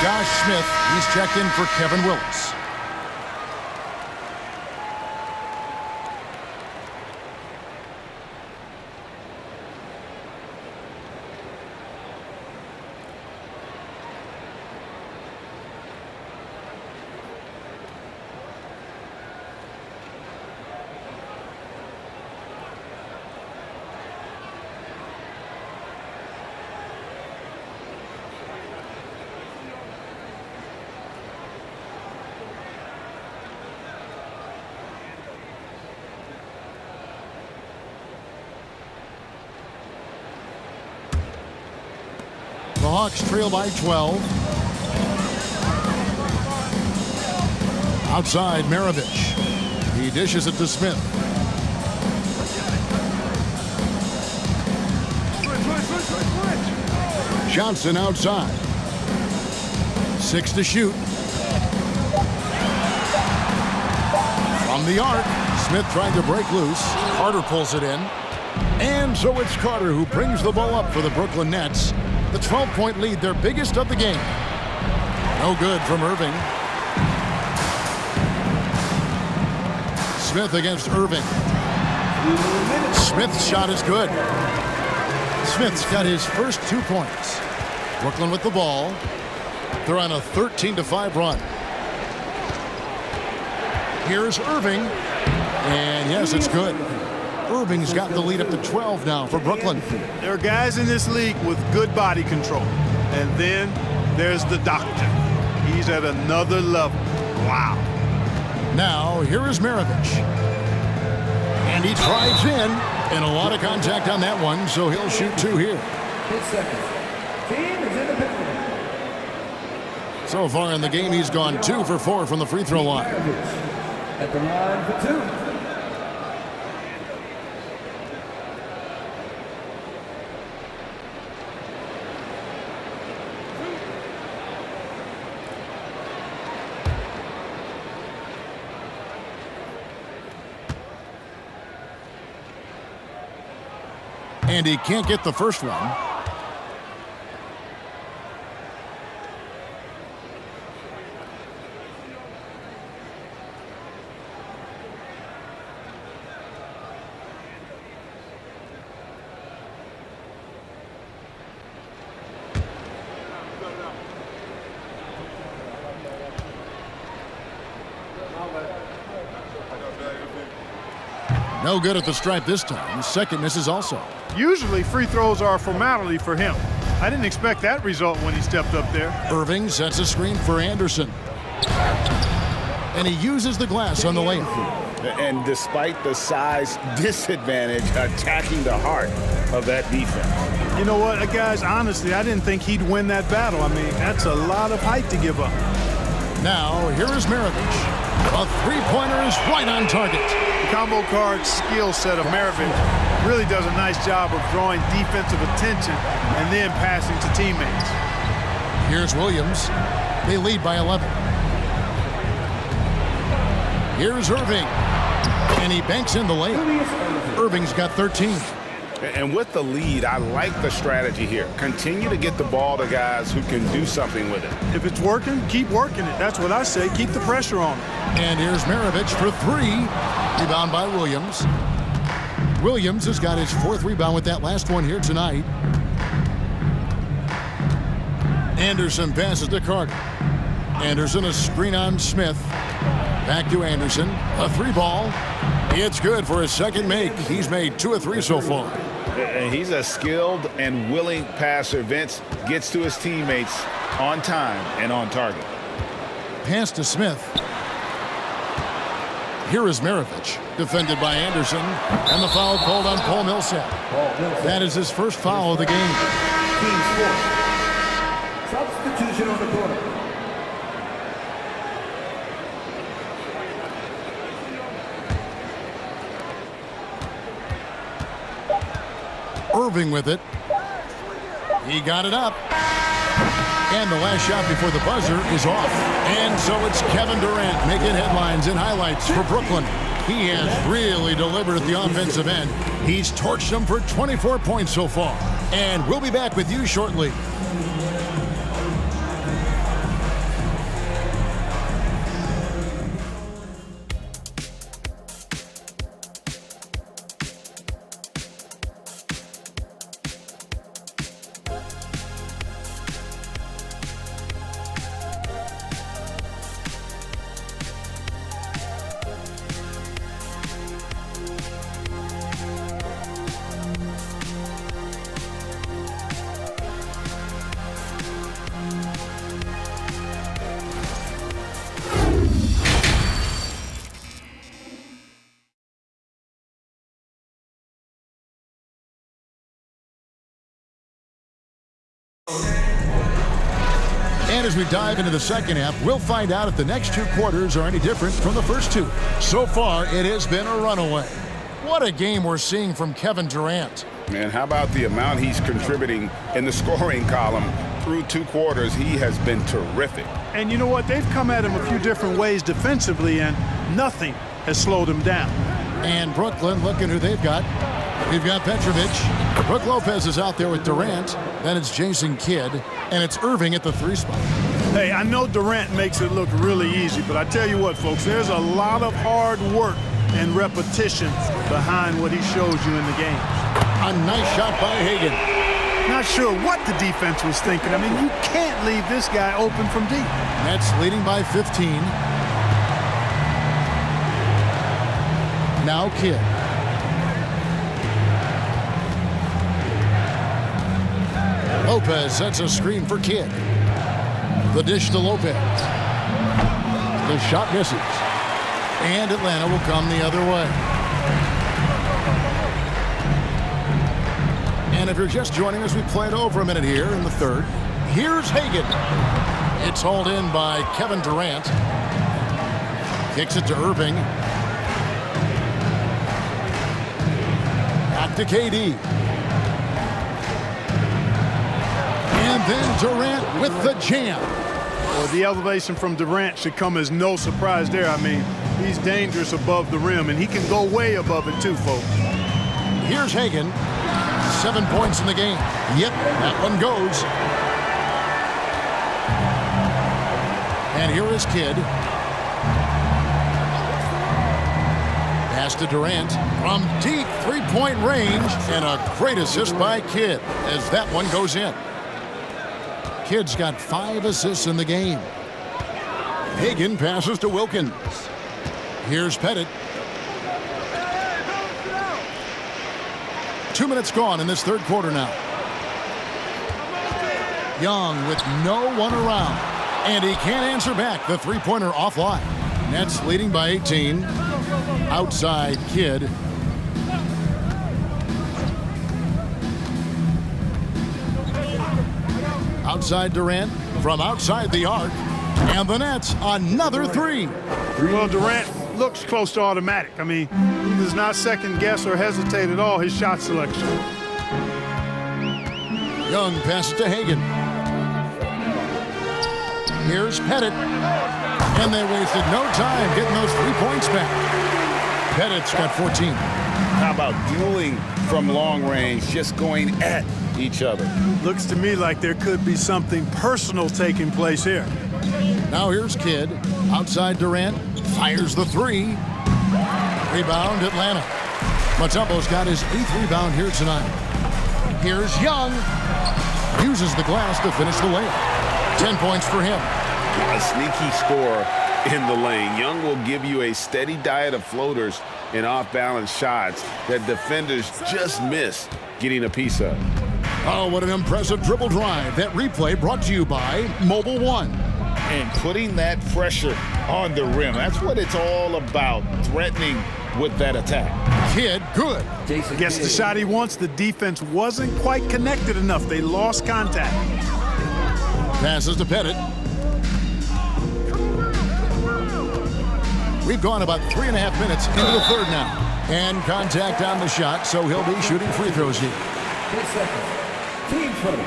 Josh Smith, he's checked in for Kevin Willis. The Hawks trail by 12. Outside, Maravich. He dishes it to Smith. Johnson outside. 6 to shoot. From the arc, Smith trying to break loose. Carter pulls it in. And so it's Carter who brings the ball up for the Brooklyn Nets. The 12-point lead, their biggest of the game. No good from Irving. Smith against Irving. Smith's shot is good. Smith's got his first 2 points. Brooklyn with the ball. They're on a 13-5 run. Here's Irving. And yes, it's good. Irving's got the lead up to 12 now for Brooklyn. There are guys in this league with good body control. And then there's the doctor. He's at another level. Wow. Now, here is Maravich. And he drives in. And a lot of contact on that one, so he'll shoot 2 here. 10 seconds. Team is in the penalty. So far in the game, he's gone 2 for 4 from the free throw line. At the line for 2. And he can't get the first one. No good at the stripe this time. Second misses also. Usually free throws are a formality for him. I didn't expect that result when he stepped up there. Irving sets a screen for Anderson. And he uses the glass on the layup. And despite the size disadvantage, attacking the heart of that defense. You know what, guys, honestly, I didn't think he'd win that battle. I mean, that's a lot of height to give up. Now, here is Maravich. A three-pointer is right on target. The combo guard skill set of Maravich really does a nice job of drawing defensive attention and then passing to teammates. Here's Williams. They lead by 11. Here's Irving. And he banks in the layup. Irving's got 13. And with the lead, I like the strategy here. Continue to get the ball to guys who can do something with it. If it's working, keep working it. That's what I say. Keep the pressure on him. And here's Maravich for 3. Rebound by Williams. Williams has got his 4th rebound with that last one here tonight. Anderson passes to Carter. Anderson a screen on Smith. Back to Anderson. A 3-ball. It's good for his second make. He's made 2 of 3 so far. And he's a skilled and willing passer. Vince gets to his teammates on time and on target. Pass to Smith. Here is Maravich, defended by Anderson, and the foul called on Paul Millsap. That is his first foul of the game. Team's fourth. Substitution on the court. Irving with it. He got it up. And the last shot before the buzzer is off. And so it's Kevin Durant making headlines and highlights for Brooklyn. He has really delivered at the offensive end. He's torched them for 24 points so far. And we'll be back with you shortly. And as we dive into the second half, we'll find out if the next 2 quarters are any different from the first 2. So far, it has been a runaway. What a game we're seeing from Kevin Durant. Man, how about the amount he's contributing in the scoring column through 2 quarters? He has been terrific. And you know what? They've come at him a few different ways defensively, and nothing has slowed him down. And Brooklyn, looking who they've got. We've got Petrovic. Brook Lopez is out there with Durant. Then it's Jason Kidd. And it's Irving at the 3 spot. Hey, I know Durant makes it look really easy, but I tell you what, folks, there's a lot of hard work and repetition behind what he shows you in the game. A nice shot by Hagan. Not sure what the defense was thinking. I mean, you can't leave this guy open from deep. Nets leading by 15. Now Kidd. Lopez sets a screen for Kidd. The dish to Lopez. The shot misses. And Atlanta will come the other way. And if you're just joining us, we played over a minute here in the third. Here's Hagan. It's hauled in by Kevin Durant. Kicks it to Irving. Back to KD. And then Durant with the jam. Well, the elevation from Durant should come as no surprise there. I mean, he's dangerous above the rim, and he can go way above it too, folks. Here's Hagan. 7 points in the game. Yep, that one goes. And here is Kidd. Pass to Durant from deep three-point range, and a great assist by Kidd as that one goes in. Kidd's got 5 assists in the game. Hagan passes to Wilkins. Here's Pettit. 2 minutes gone in this third quarter now. Young with no one around. And he can't answer back. The three-pointer offline. Nets leading by 18. Outside Kidd. Outside Durant from outside the arc. And the Nets another three. Well, Durant looks close to automatic. I mean, he does not second guess or hesitate at all his shot selection. Young passes to Hagan. Here's Pettit. And they wasted no time getting those 3 points back. Pettit's got 14. How about dueling from long range, just going at each other? Looks to me like there could be something personal taking place here. Now here's Kidd. Outside Durant. Fires the three. Rebound Atlanta. Mutombo's got his 8th rebound here tonight. Here's Young. Uses the glass to finish the layup. 10 points for him. A sneaky score in the lane. Young will give you a steady diet of floaters and off-balance shots that defenders just miss getting a piece of. Oh, what an impressive dribble drive. That replay brought to you by Mobile One. And putting that pressure on the rim. That's what it's all about, threatening with that attack. Kidd, good. Gets the shot he wants. The defense wasn't quite connected enough. They lost contact. Passes to Pettit. We've gone about 3.5 minutes into the third now. And contact on the shot, so he'll be shooting free throws here. 10 seconds. Team first.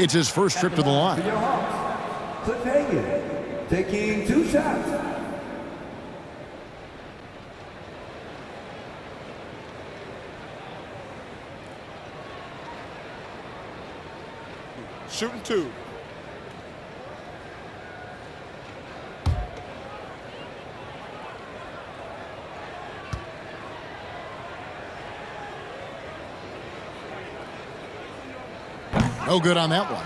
It's his first trip to the line. Cliff Hagan taking 2 shots. Shooting 2. No good on that one.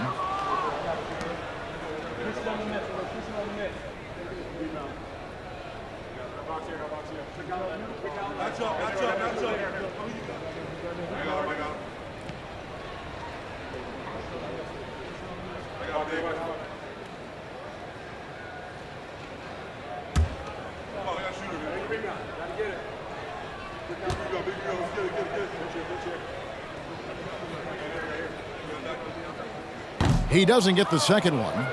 He doesn't get the second one.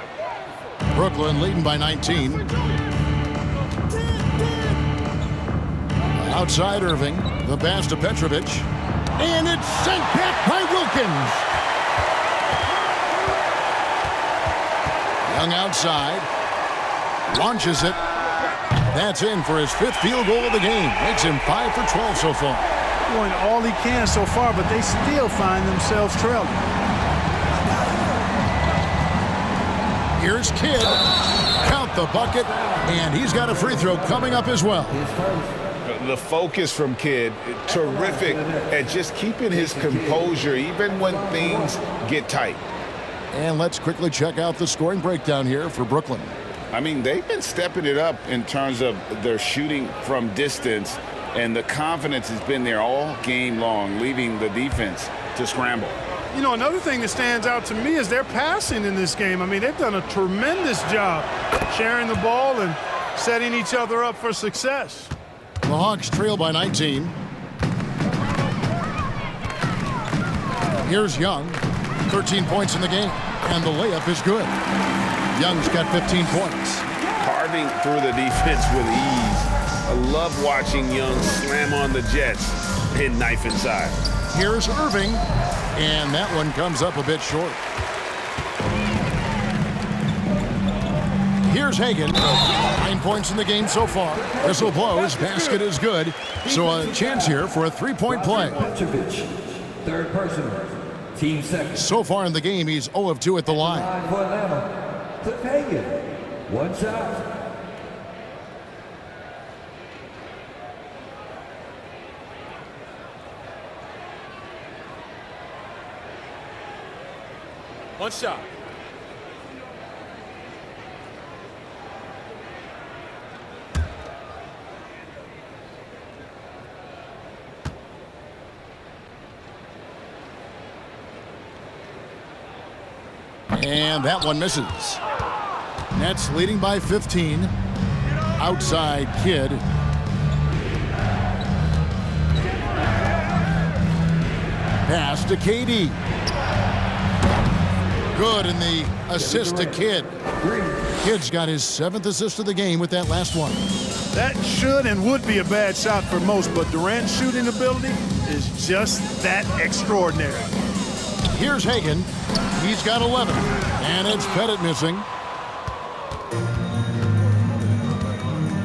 Brooklyn leading by 19. Outside Irving. The pass to Petrovic. And it's sent back by Wilkins. Young outside. Launches it. That's in for his 5th field goal of the game. Makes him 5 for 12 so far. Doing all he can so far, but they still find themselves trailing. Here's Kidd. Count the bucket, and he's got a free throw coming up as well. The focus from Kidd, terrific at just keeping his composure even when things get tight. And let's quickly check out the scoring breakdown here for Brooklyn. I mean, they've been stepping it up in terms of their shooting from distance, and the confidence has been there all game long, leaving the defense to scramble. You know, another thing that stands out to me is their passing in this game. I mean, they've done a tremendous job sharing the ball and setting each other up for success. The Hawks trail by 19. Here's Young. 13 points in the game, and the layup is good. Young's got 15 points. Carving through the defense with ease. I love watching Young slam on the Jets and knife inside. Here's Irving, and that one comes up a bit short. Here's Hagan. 9 points in the game so far. Whistle blows. Basket is good. So a chance here for a three-point play. Petrovic, third personal, team second. So far in the game, he's 0 of 2 at the line. Line for Atlanta, Cliff Hagan, one shot. One shot. And that one misses. Nets leading by 15. Outside Kidd. Pass to KD. Good in the assist to Kidd. Kidd's got his 7th assist of the game with that last one. That should and would be a bad shot for most, but Durant's shooting ability is just that extraordinary. Here's Hagan. He's got 11. And it's Pettit missing.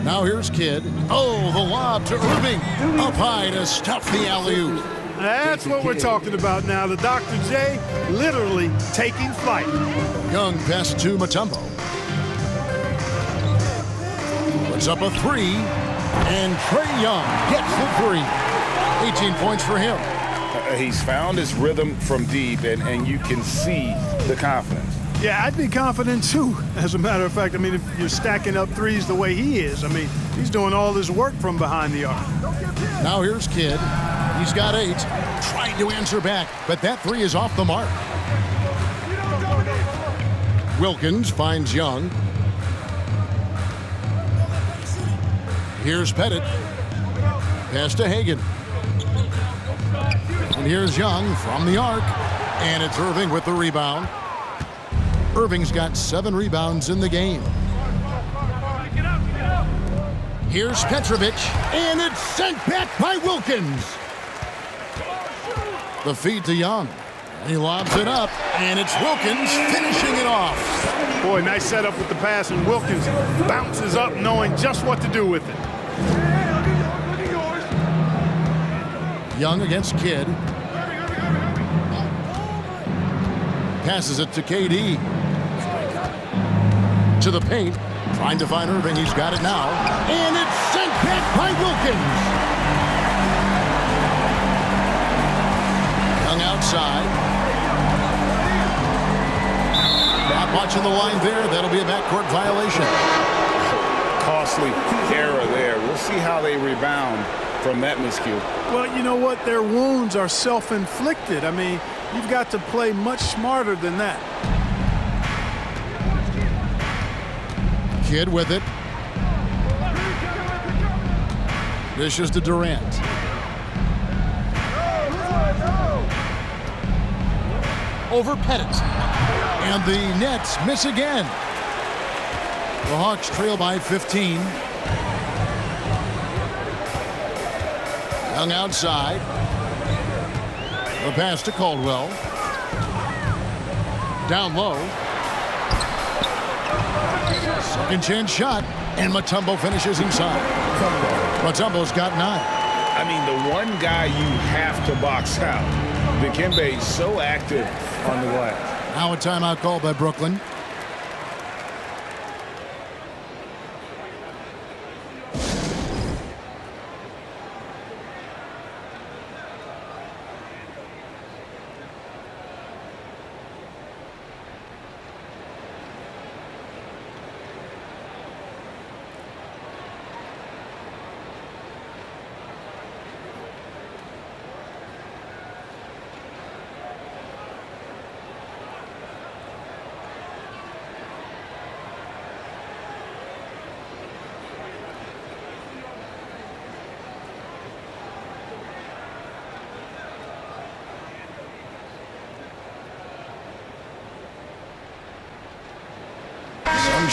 Now here's Kidd. Oh, the lob to Irving. Up high to stuff the alley-oop. That's what we're talking about now. The Dr. J literally taking flight. Young pass to Mutombo. Puts up a 3. And Trae Young gets the 3. 18 points for him. He's found his rhythm from deep, and you can see the confidence. Yeah, I'd be confident too, as a matter of fact. I mean, if you're stacking up threes the way he is, I mean, he's doing all this work from behind the arc. Now here's Kidd. He's got 8. Trying to answer back, but that 3 is off the mark. Wilkins finds Young. Here's Pettit. Pass to Hagan. And here's Young from the arc. And it's Irving with the rebound. Irving's got 7 rebounds in the game. Here's Petrovic. And it's sent back by Wilkins. The feed to Young. And he lobs it up. And it's Wilkins finishing it off. Boy, nice setup with the pass, and Wilkins bounces up knowing just what to do with it. Young against Kidd. Passes it to KD. To the paint. Trying to find Irving. He's got it now. And it's sent back by Wilkins. Young outside. Not watching the line there. That'll be a backcourt violation. Costly error there. We'll see how they rebound from that miscue. Well, you know what? Their wounds are self-inflicted. I mean, you've got to play much smarter than that. Kidd with it. Dishes to Durant. Over Pettit. And the Nets miss again. The Hawks trail by 15. Young outside. The pass to Caldwell. Down low. Second chance shot. And Mutombo finishes inside. Mutombo's got 9. I mean, the one guy you have to box out. Dikembe so active on the glass. Now a timeout called by Brooklyn.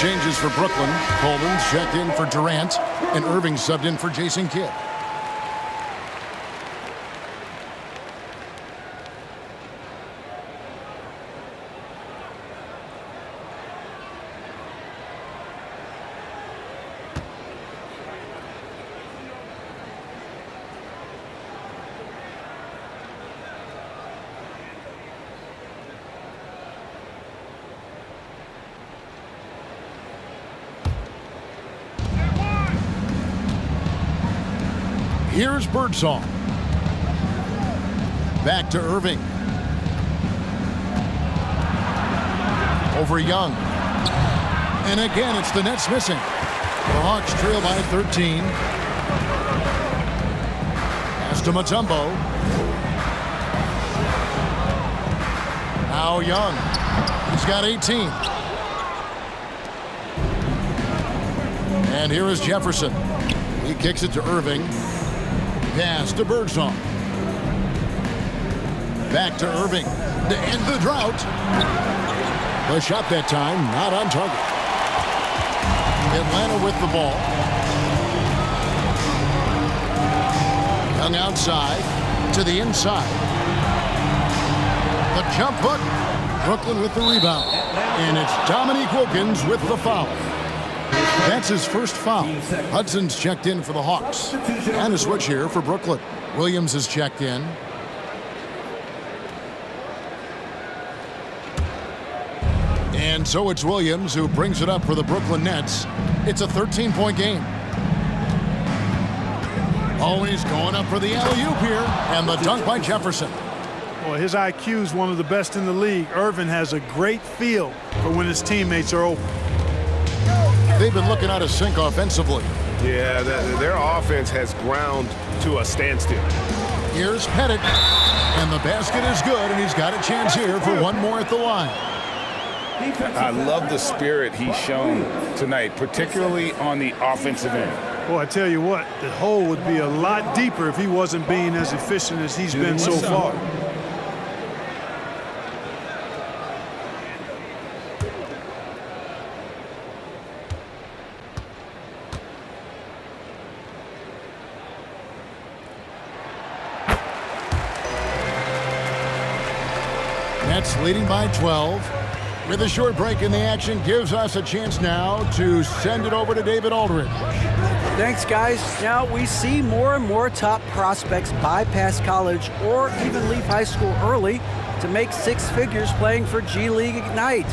changes for Brooklyn. Coleman's checked in for Durant, and Irving subbed in for Jason Kidd. Here's Birdsong. Back to Irving. Over Young. And again, it's the Nets missing. The Hawks trail by 13. Pass to Mutombo. Now Young. He's got 18. And here is Jefferson. He kicks it to Irving. Pass to Birdsong. Back to Irving to end the drought. The shot that time not on target. Atlanta with the ball. Young outside to the inside. The jump hook. Brooklyn with the rebound. And it's Dominique Wilkins with the foul. That's his first foul. Hudson's checked in for the Hawks. And a switch here for Brooklyn. Williams is checked in. And so it's Williams who brings it up for the Brooklyn Nets. It's a 13-point game. Always going up for the alley-oop here. And the dunk by Jefferson. Well, his IQ is one of the best in the league. Irvin has a great feel for when his teammates are open. They've been looking out of sync offensively. Yeah, their offense has ground to a standstill. Here's Pettit. And the basket is good, and he's got a chance here for one more at the line. I love the spirit he's shown tonight, particularly on the offensive end. Boy, I tell you what, the hole would be a lot deeper if he wasn't being as efficient as he's been so far. Nets leading by 12. With a short break in the action, gives us a chance now to send it over to David Aldridge. Thanks, guys. Now we see more and more top prospects bypass college or even leave high school early to make six figures playing for G League Ignite.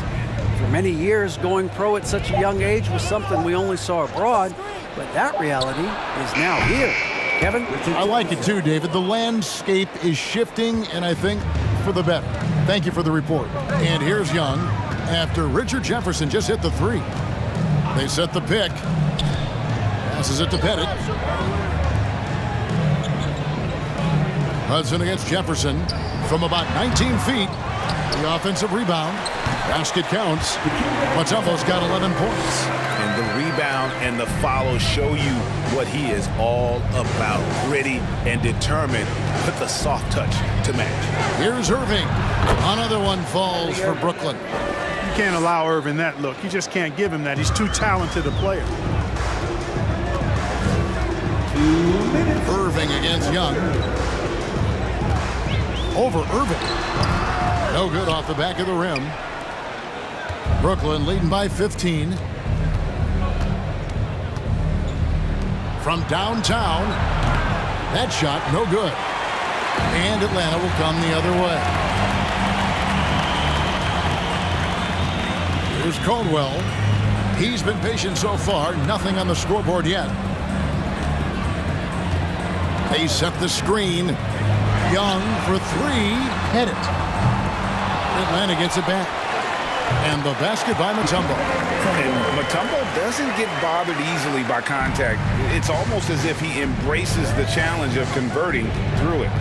For many years, going pro at such a young age was something we only saw abroad, but that reality is now here. Kevin? I like it too, David. The landscape is shifting, and I think for the better. Thank you for the report. And here's Young after Richard Jefferson just hit the three. They set the pick. Passes it to Pettit. Hudson against Jefferson from about 19 feet. The offensive rebound. Basket counts. Mutombo's got 11 points. And the rebound and the follow show you what he is all about. Gritty and determined with the soft touch to match. Here's Irving. Another one falls for Brooklyn. You can't allow Irvin that look. You just can't give him that. He's too talented a player. Irving against Young. Over Irving. No good off the back of the rim. Brooklyn leading by 15. From downtown. That shot no good. And Atlanta will come the other way. Here's Caldwell. He's been patient so far. Nothing on the scoreboard yet. They set the screen. Young for three. Hit it. Atlanta gets it back. And the basket by Mutombo. And Mutombo doesn't get bothered easily by contact. It's almost as if he embraces the challenge of converting through it.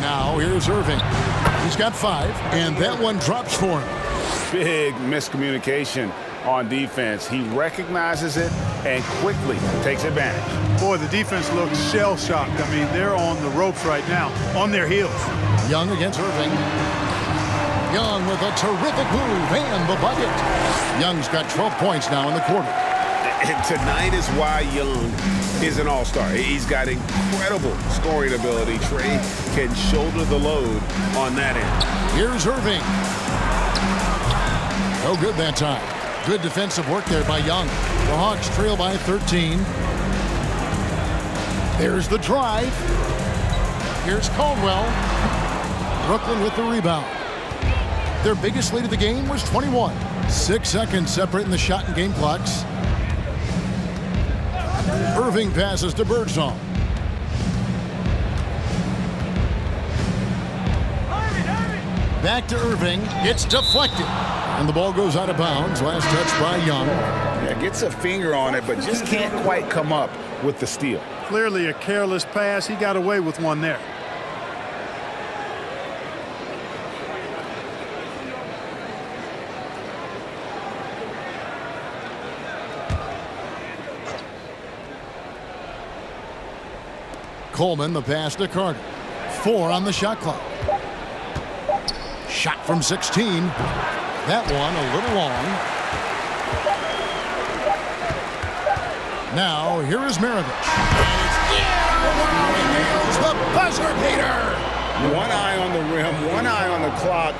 Now here's Irving. He's got 5, and that one drops for him. Big miscommunication on defense. He recognizes it and quickly takes advantage. Boy, the defense looks shell-shocked. I mean, they're on the ropes right now, on their heels. Young against Irving. Young with a terrific move and the bucket. Young's got 12 points now in the quarter. And tonight is why Young is an all-star. He's got incredible scoring ability. Trey can shoulder the load on that end. Here's Irving. No good that time. Good defensive work there by Young. The Hawks trail by 13. There's the drive. Here's Caldwell. Brooklyn with the rebound. Their biggest lead of the game was 21. 6 seconds separating the shot and game clocks. Irving passes to Birdsong. Back to Irving. It's deflected. And the ball goes out of bounds. Last touch by Young. Yeah, gets a finger on it, but just can't quite come up with the steal. Clearly a careless pass. He got away with one there. Coleman, the pass to Carter. 4 on the shot clock. Shot from 16. That one a little long. Now, here is Maravich. And nails the buzzer beater. One eye on the rim, one eye on the clock.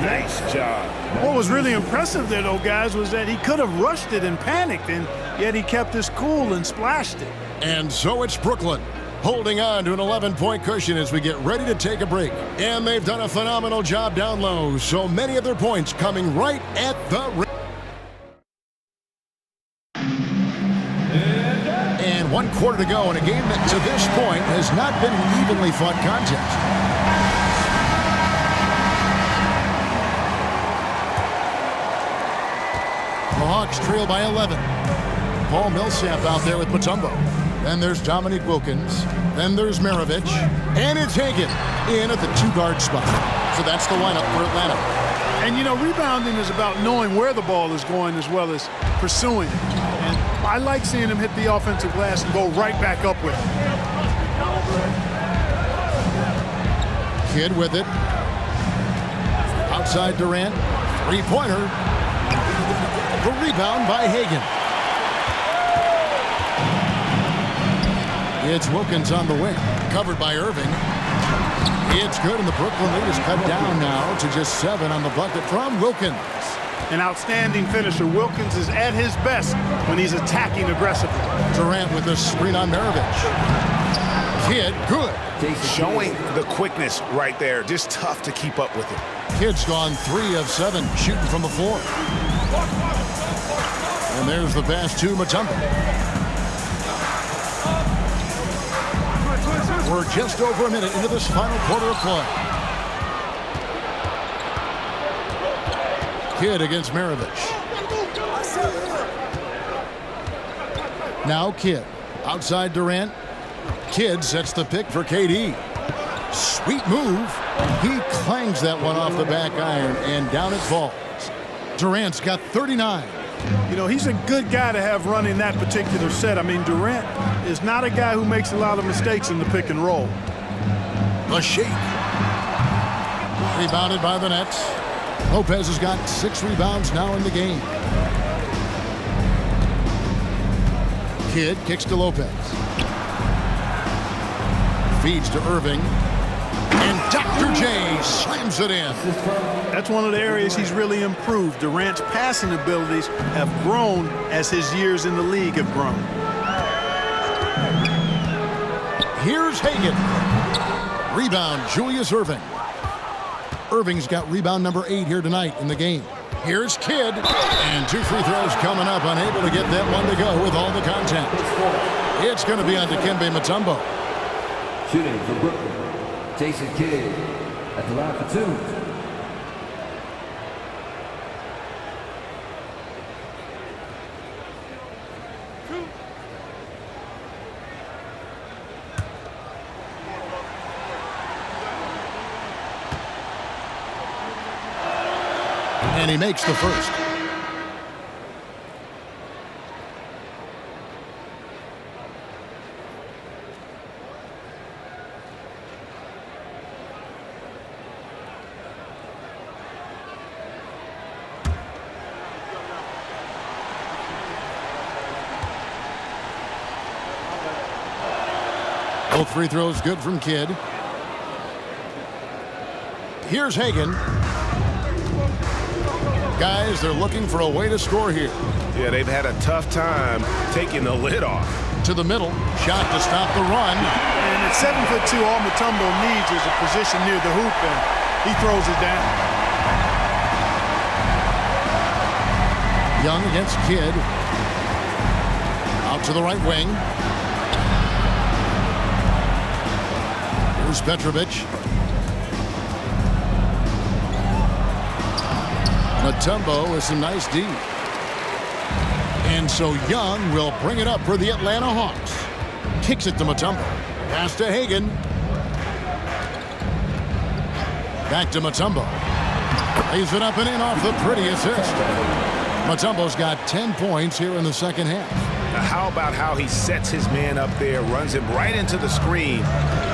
Nice job. What was really impressive there, though, guys, was that he could have rushed it and panicked, and yet he kept his cool and splashed it. And so it's Brooklyn, holding on to an 11-point cushion as we get ready to take a break. And they've done a phenomenal job down low. So many of their points coming right at the rim. And 1 quarter to go in a game that to this point has not been an evenly fought contest. The Hawks trail by 11. Paul Millsap out there with Mutombo. Then there's Dominique Wilkins. Then there's Maravich. And it's Hagan in at the 2-guard spot. So that's the lineup for Atlanta. And, you know, rebounding is about knowing where the ball is going as well as pursuing it. And I like seeing him hit the offensive glass and go right back up with it. Kidd with it. Outside Durant. 3-pointer. The rebound by Hagan. It's Wilkins on the wing. Covered by Irving. It's good, and the Brooklyn lead is cut down now to just 7 on the bucket from Wilkins. An outstanding finisher. Wilkins is at his best when he's attacking aggressively. Durant with the screen on Maravich. Kidd, good. Showing the quickness right there. Just tough to keep up with it. Kidd's gone 3 of 7 shooting from the floor. And there's the pass to Mutombo. We're just over a minute into this final quarter of play. Kidd against Maravich. Now Kidd. Outside Durant. Kidd sets the pick for KD. Sweet move. He clangs that one off the back iron, and down it falls. Durant's got 39. You know, he's a good guy to have running that particular set. I mean, Durant is not a guy who makes a lot of mistakes in the pick and roll. The shake. Rebounded by the Nets. Lopez has got 6 rebounds now in the game. Kidd kicks to Lopez. Feeds to Irving. And Dr. J slams it in. That's one of the areas he's really improved. Durant's passing abilities have grown as his years in the league have grown. Here's Hagan. Rebound, Julius Irving. Irving's got rebound number 8 here tonight in the game. Here's Kidd. And 2 free throws coming up, unable to get that one to go with all the contact. It's going to be on Dikembe Mutombo. Shooting for Brooklyn, Jason Kidd at the line for 2. And he makes the first. Both free throws good from Kidd. Here's Hagan. Guys, they're looking for a way to score here. Yeah, they've had a tough time taking the lid off. To the middle. Shot to stop the run. And at 7'2", all Mutombo needs is a position near the hoop, and he throws it down. Young against Kidd. Out to the right wing. Here's Petrovic. Mutombo with some nice D. And so Young will bring it up for the Atlanta Hawks. Kicks it to Mutombo. Pass to Hagan. Back to Mutombo. Lays it up and in off the pretty assist. Mutombo's got 10 points here in the second half. Now how about how he sets his man up there, runs him right into the screen,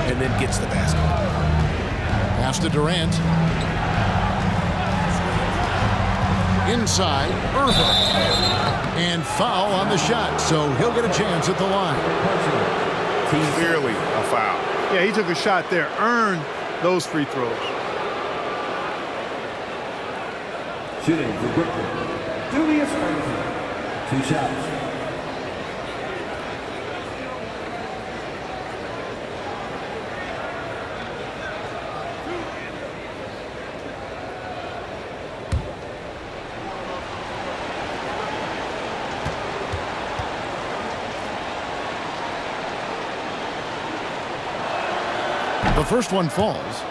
and then gets the basket. Pass to Durant. Inside, Irvin. And foul on the shot, so he'll get a chance at the line. Clearly a foul. Yeah, he took a shot there, earned those free throws. Shooting for Brooklyn, Julius Irvin. 2 shots. The first one falls.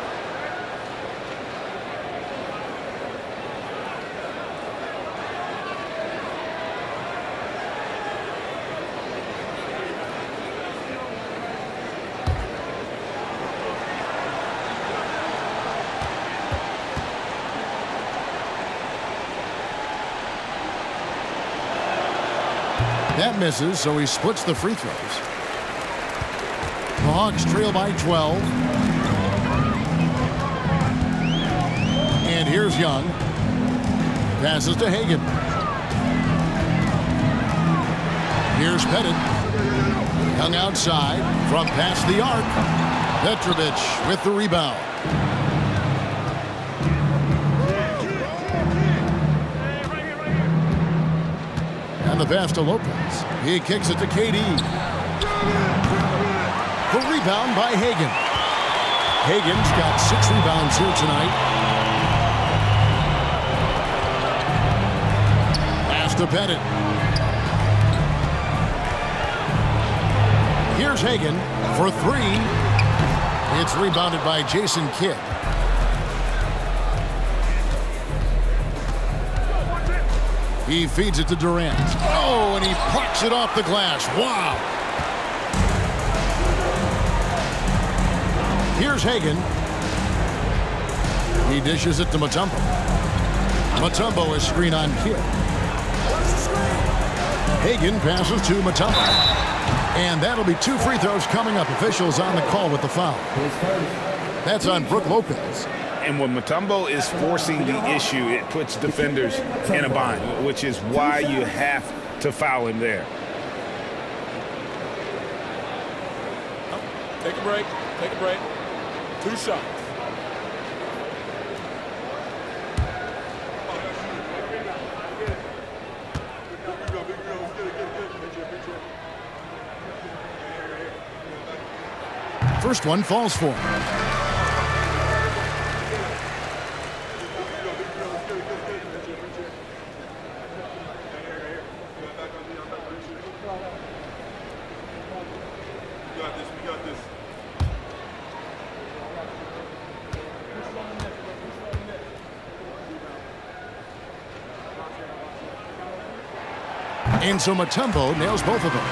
That misses, so he splits the free throws. The Hawks trail by 12. And here's Young. Passes to Hagan. Here's Pettit. Young outside from past the arc. Petrovic with the rebound. And the pass to Lopez. He kicks it to KD. The rebound by Hagan. Hagan's got 6 rebounds here tonight. Pass to Pettit. Here's Hagan for 3. It's rebounded by Jason Kidd. He feeds it to Durant. Oh, and he plucks it off the glass. Wow. Here's Hagan. He dishes it to Mutombo. Mutombo is screen on Kidd. Hagan passes to Mutombo. And that'll be 2 free throws coming up. Officials on the call with the foul. That's on Brook Lopez. And when Mutombo is forcing the issue, it puts defenders in a bind, which is why you have to foul him there. Take a break. Take a break. 2 shots. First one falls for him. And so Mutombo nails both of them.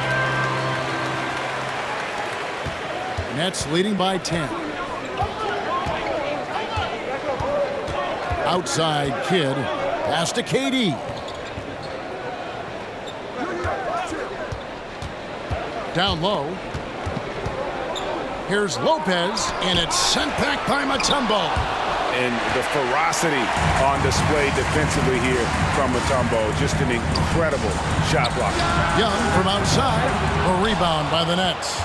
Nets leading by 10. Outside Kidd. Pass to KD. Down low. Here's Lopez, and it's sent back by Mutombo. And the ferocity on display defensively here from Mutombo. Just an incredible shot block. Young from outside. A rebound by the Nets.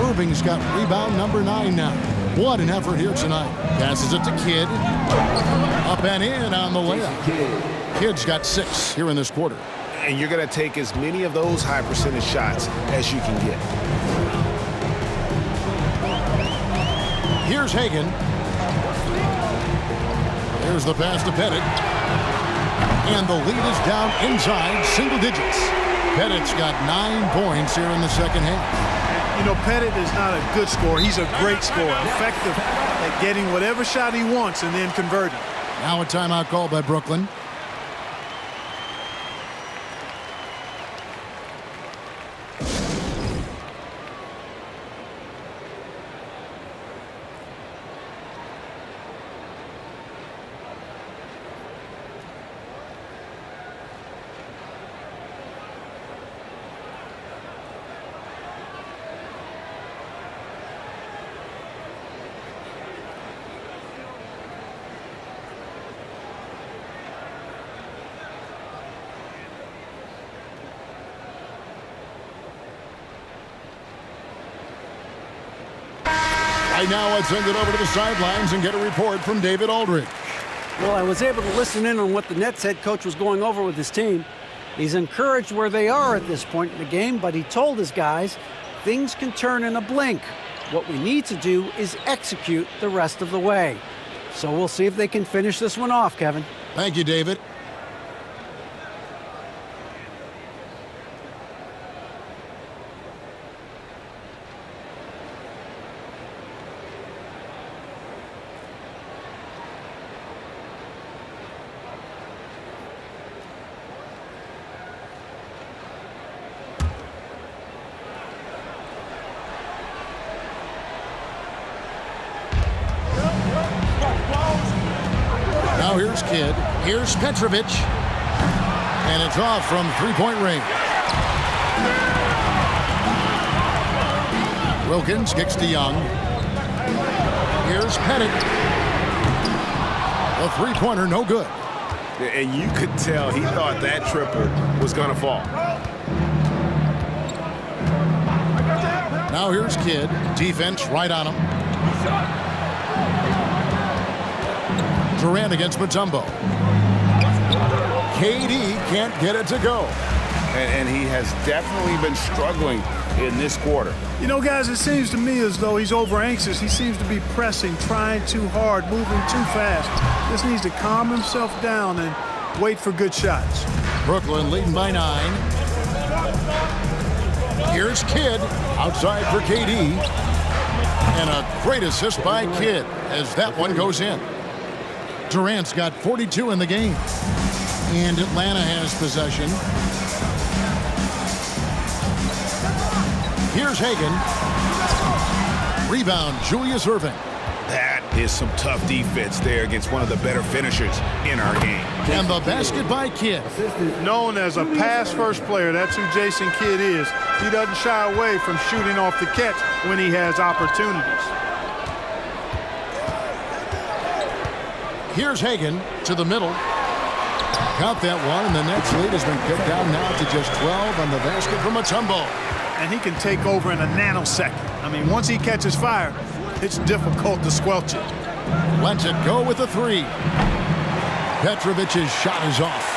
Irving's got rebound number 9 now. What an effort here tonight. Passes it to Kidd. Up and in on the layup. Kidd's got 6 here in this quarter. And you're going to take as many of those high percentage shots as you can get. Here's Hagan. Here's the pass to Pettit. And the lead is down inside single digits. Pettit's got 9 points here in the second half. You know, Pettit is not a good scorer. He's a great scorer. Effective at getting whatever shot he wants and then converting. Now a timeout call by Brooklyn. Right now, let's send it over to the sidelines and get a report from David Aldridge. Well, I was able to listen in on what the Nets head coach was going over with his team. He's encouraged where they are at this point in the game, but he told his guys things can turn in a blink. What we need to do is execute the rest of the way. So we'll see if they can finish this one off, Kevin. Thank you, David. Now here's Kidd. Here's Petrovic. And it's off from three-point range. Wilkins kicks to Young. Here's Pettit. A three-pointer, no good. And you could tell he thought that triple was going to fall. Now here's Kidd. Defense right on him. Durant against Mutombo. KD can't get it to go. And he has definitely been struggling in this quarter. You know, guys, it seems to me as though he's over anxious. He seems to be pressing, trying too hard, moving too fast. Just needs to calm himself down and wait for good shots. Brooklyn leading by 9. Here's Kidd outside for KD. And a great assist by Kidd as that one goes in. Durant's got 42 in the game. And Atlanta has possession. Here's Hagan. Rebound, Julius Irving. That is some tough defense there against one of the better finishers in our game. And the basket by Kidd. Known as a pass-first player, that's who Jason Kidd is. He doesn't shy away from shooting off the catch when he has opportunities. Here's Hagan to the middle. Count that one, and the Nets lead has been cut down now to just 12 on the basket from Mutombo. And he can take over in a nanosecond. I mean, once he catches fire, it's difficult to squelch it. Lets it go with a 3. Petrovic's shot is off.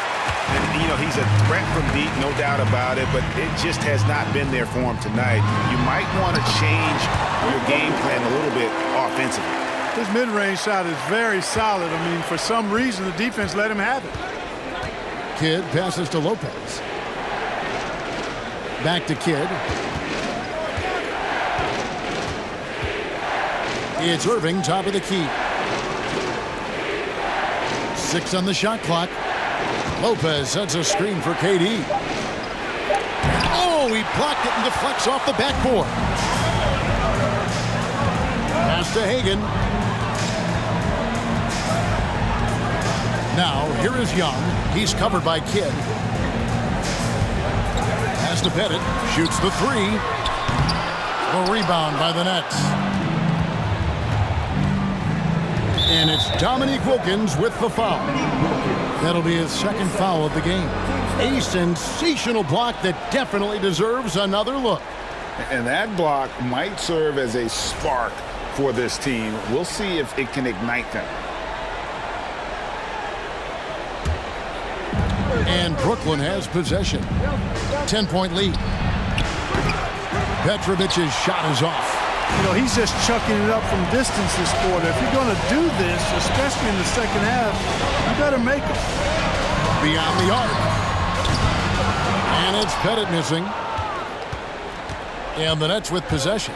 And, you know, he's a threat from deep, no doubt about it, but it just has not been there for him tonight. You might want to change your game plan a little bit offensively. His mid-range shot is very solid. I mean, for some reason, the defense let him have it. Kidd passes to Lopez. Back to Kidd. It's Irving, top of the key. 6 on the shot clock. Lopez sets a screen for KD. Oh, he blocked it and deflects off the backboard. Pass to Hagan. Now, here is Young. He's covered by Kidd. Pass to Pettit. Shoots the 3. A rebound by the Nets. And it's Dominique Wilkins with the foul. That'll be his second foul of the game. A sensational block that definitely deserves another look. And that block might serve as a spark for this team. We'll see if it can ignite them. And Brooklyn has possession. 10-point lead. Petrovic's shot is off. You know, he's just chucking it up from distance this quarter. If you're going to do this, especially in the second half, you better make it. Beyond the arc. And it's Pettit missing. And the Nets with possession.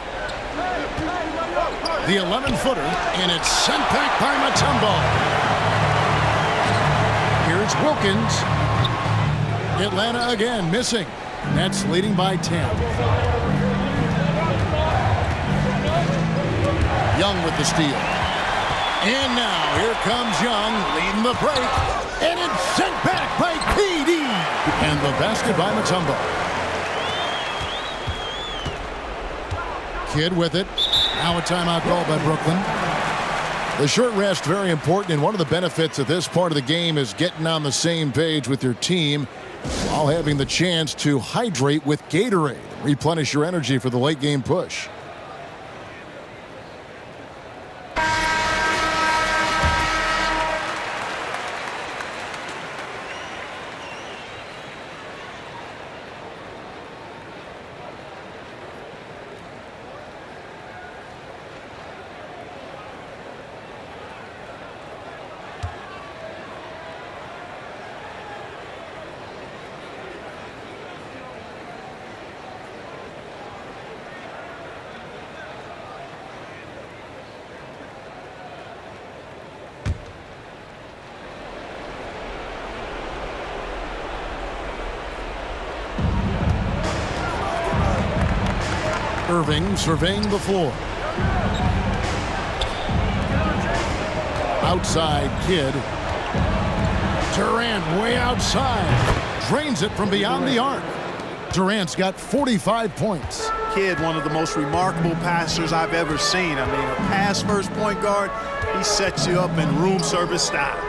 The 11-footer, and it's sent back by Mutombo. Here's Wilkins. Atlanta again missing. Nets leading by 10. Young with the steal. And now here comes Young leading the break. And it's sent back by KD. And the basket by Mutombo. Kidd with it. Now a timeout call by Brooklyn. The short rest, very important, and one of the benefits of this part of the game is getting on the same page with your team while having the chance to hydrate with Gatorade. Replenish your energy for the late game push. Irving surveying the floor. Outside Kidd. Durant way outside. Drains it from beyond the arc. Durant's got 45 points. Kidd, one of the most remarkable passers I've ever seen. I mean, a pass-first point guard, he sets you up in room service style.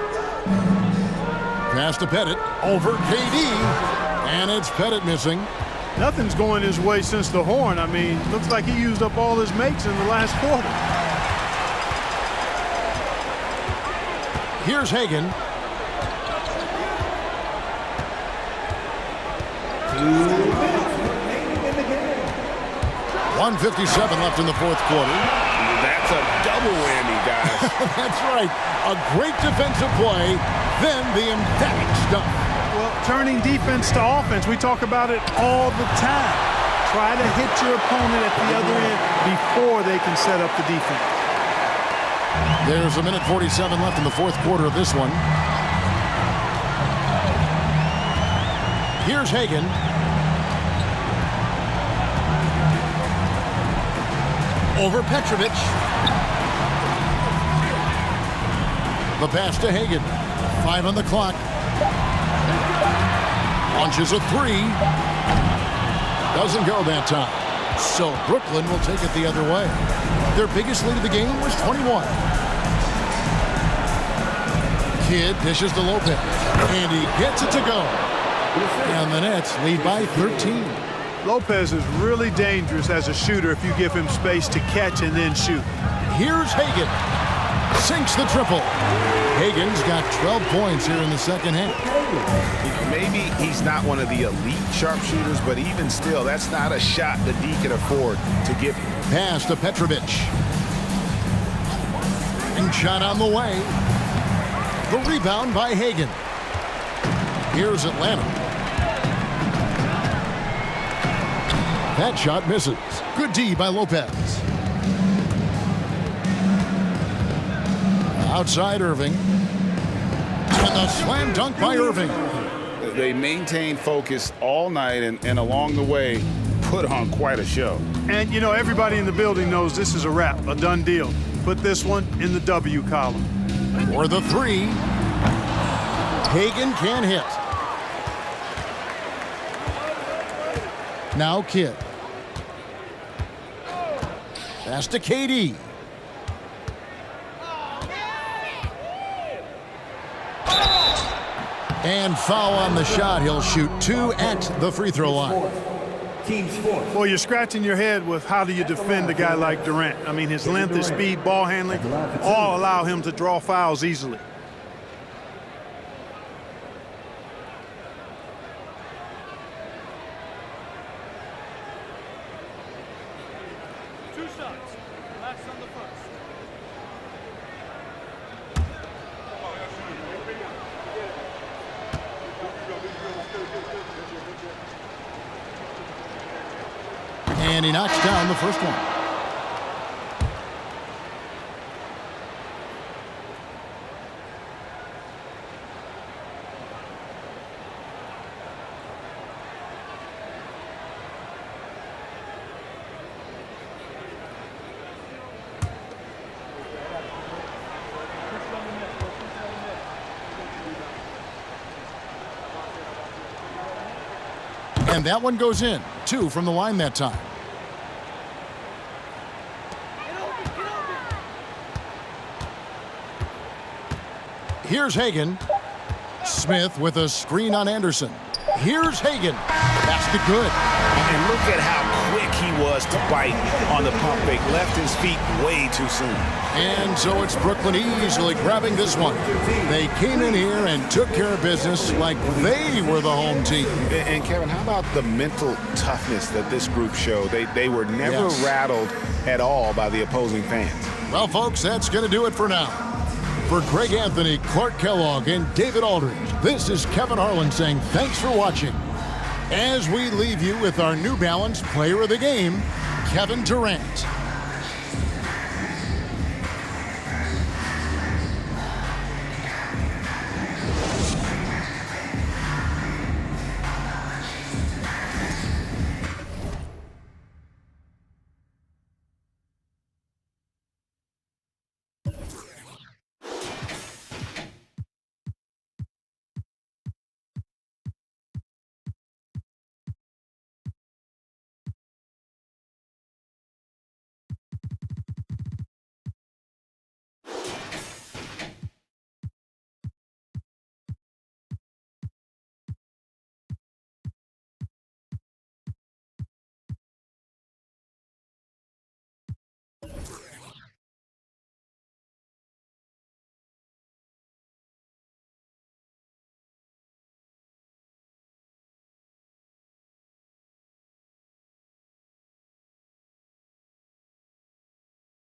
Pass to Pettit. Over KD. And it's Pettit missing. Nothing's going his way since the horn. I mean, looks like he used up all his makes in the last quarter. Here's Hagan. 1:57 left in the fourth quarter. That's a double whammy, guys. That's right. A great defensive play, then the emphatic stuff. Well, turning defense to offense, we talk about it all the time. Try to hit your opponent at the other end before they can set up the defense. There's 1:47 left in the fourth quarter of this one. Here's Hagan. Over Petrovic. The pass to Hagan. 5 on the clock. Launches a three. Doesn't go that time. So Brooklyn will take it the other way. Their biggest lead of the game was 21. Kidd dishes to Lopez. And he gets it to go. And the Nets lead by 13. Lopez is really dangerous as a shooter if you give him space to catch and then shoot. Here's Hagan. Sinks the triple. Hagan's got 12 points here in the second half. You know, maybe he's not one of the elite sharpshooters, but even still, that's not a shot that D can afford to give you. Pass to Petrovic. And shot on the way. The rebound by Hagan. Here's Atlanta. That shot misses. Good D by Lopez. Outside Irving. And the slam dunk by Irving. They maintained focus all night and along the way put on quite a show. And, you know, everybody in the building knows this is a wrap, a done deal. Put this one in the W column. For the three. Hagan can't hit. Now Kidd. Pass to KD. And foul on the shot. He'll shoot 2 at the free throw line. team's fourth. Well, you're scratching your head with how do you defend a guy like Durant. I mean, his length, his speed, ball handling, all allow him to draw fouls easily. And he knocks down the first one. And that one goes in. 2 from the line that time. Here's Hagan. Smith with a screen on Anderson. Here's Hagan. That's the good. And look at how quick he was to bite on the pump fake. Left his feet way too soon. And so it's Brooklyn easily grabbing this one. They came in here and took care of business like they were the home team. And Kevin, how about the mental toughness that this group showed? They were never rattled at all by the opposing fans. Well, folks, that's going to do it for now. For Greg Anthony, Clark Kellogg, and David Aldridge, this is Kevin Harlan saying thanks for watching. As we leave you with our New Balance Player of the Game, Kevin Durant.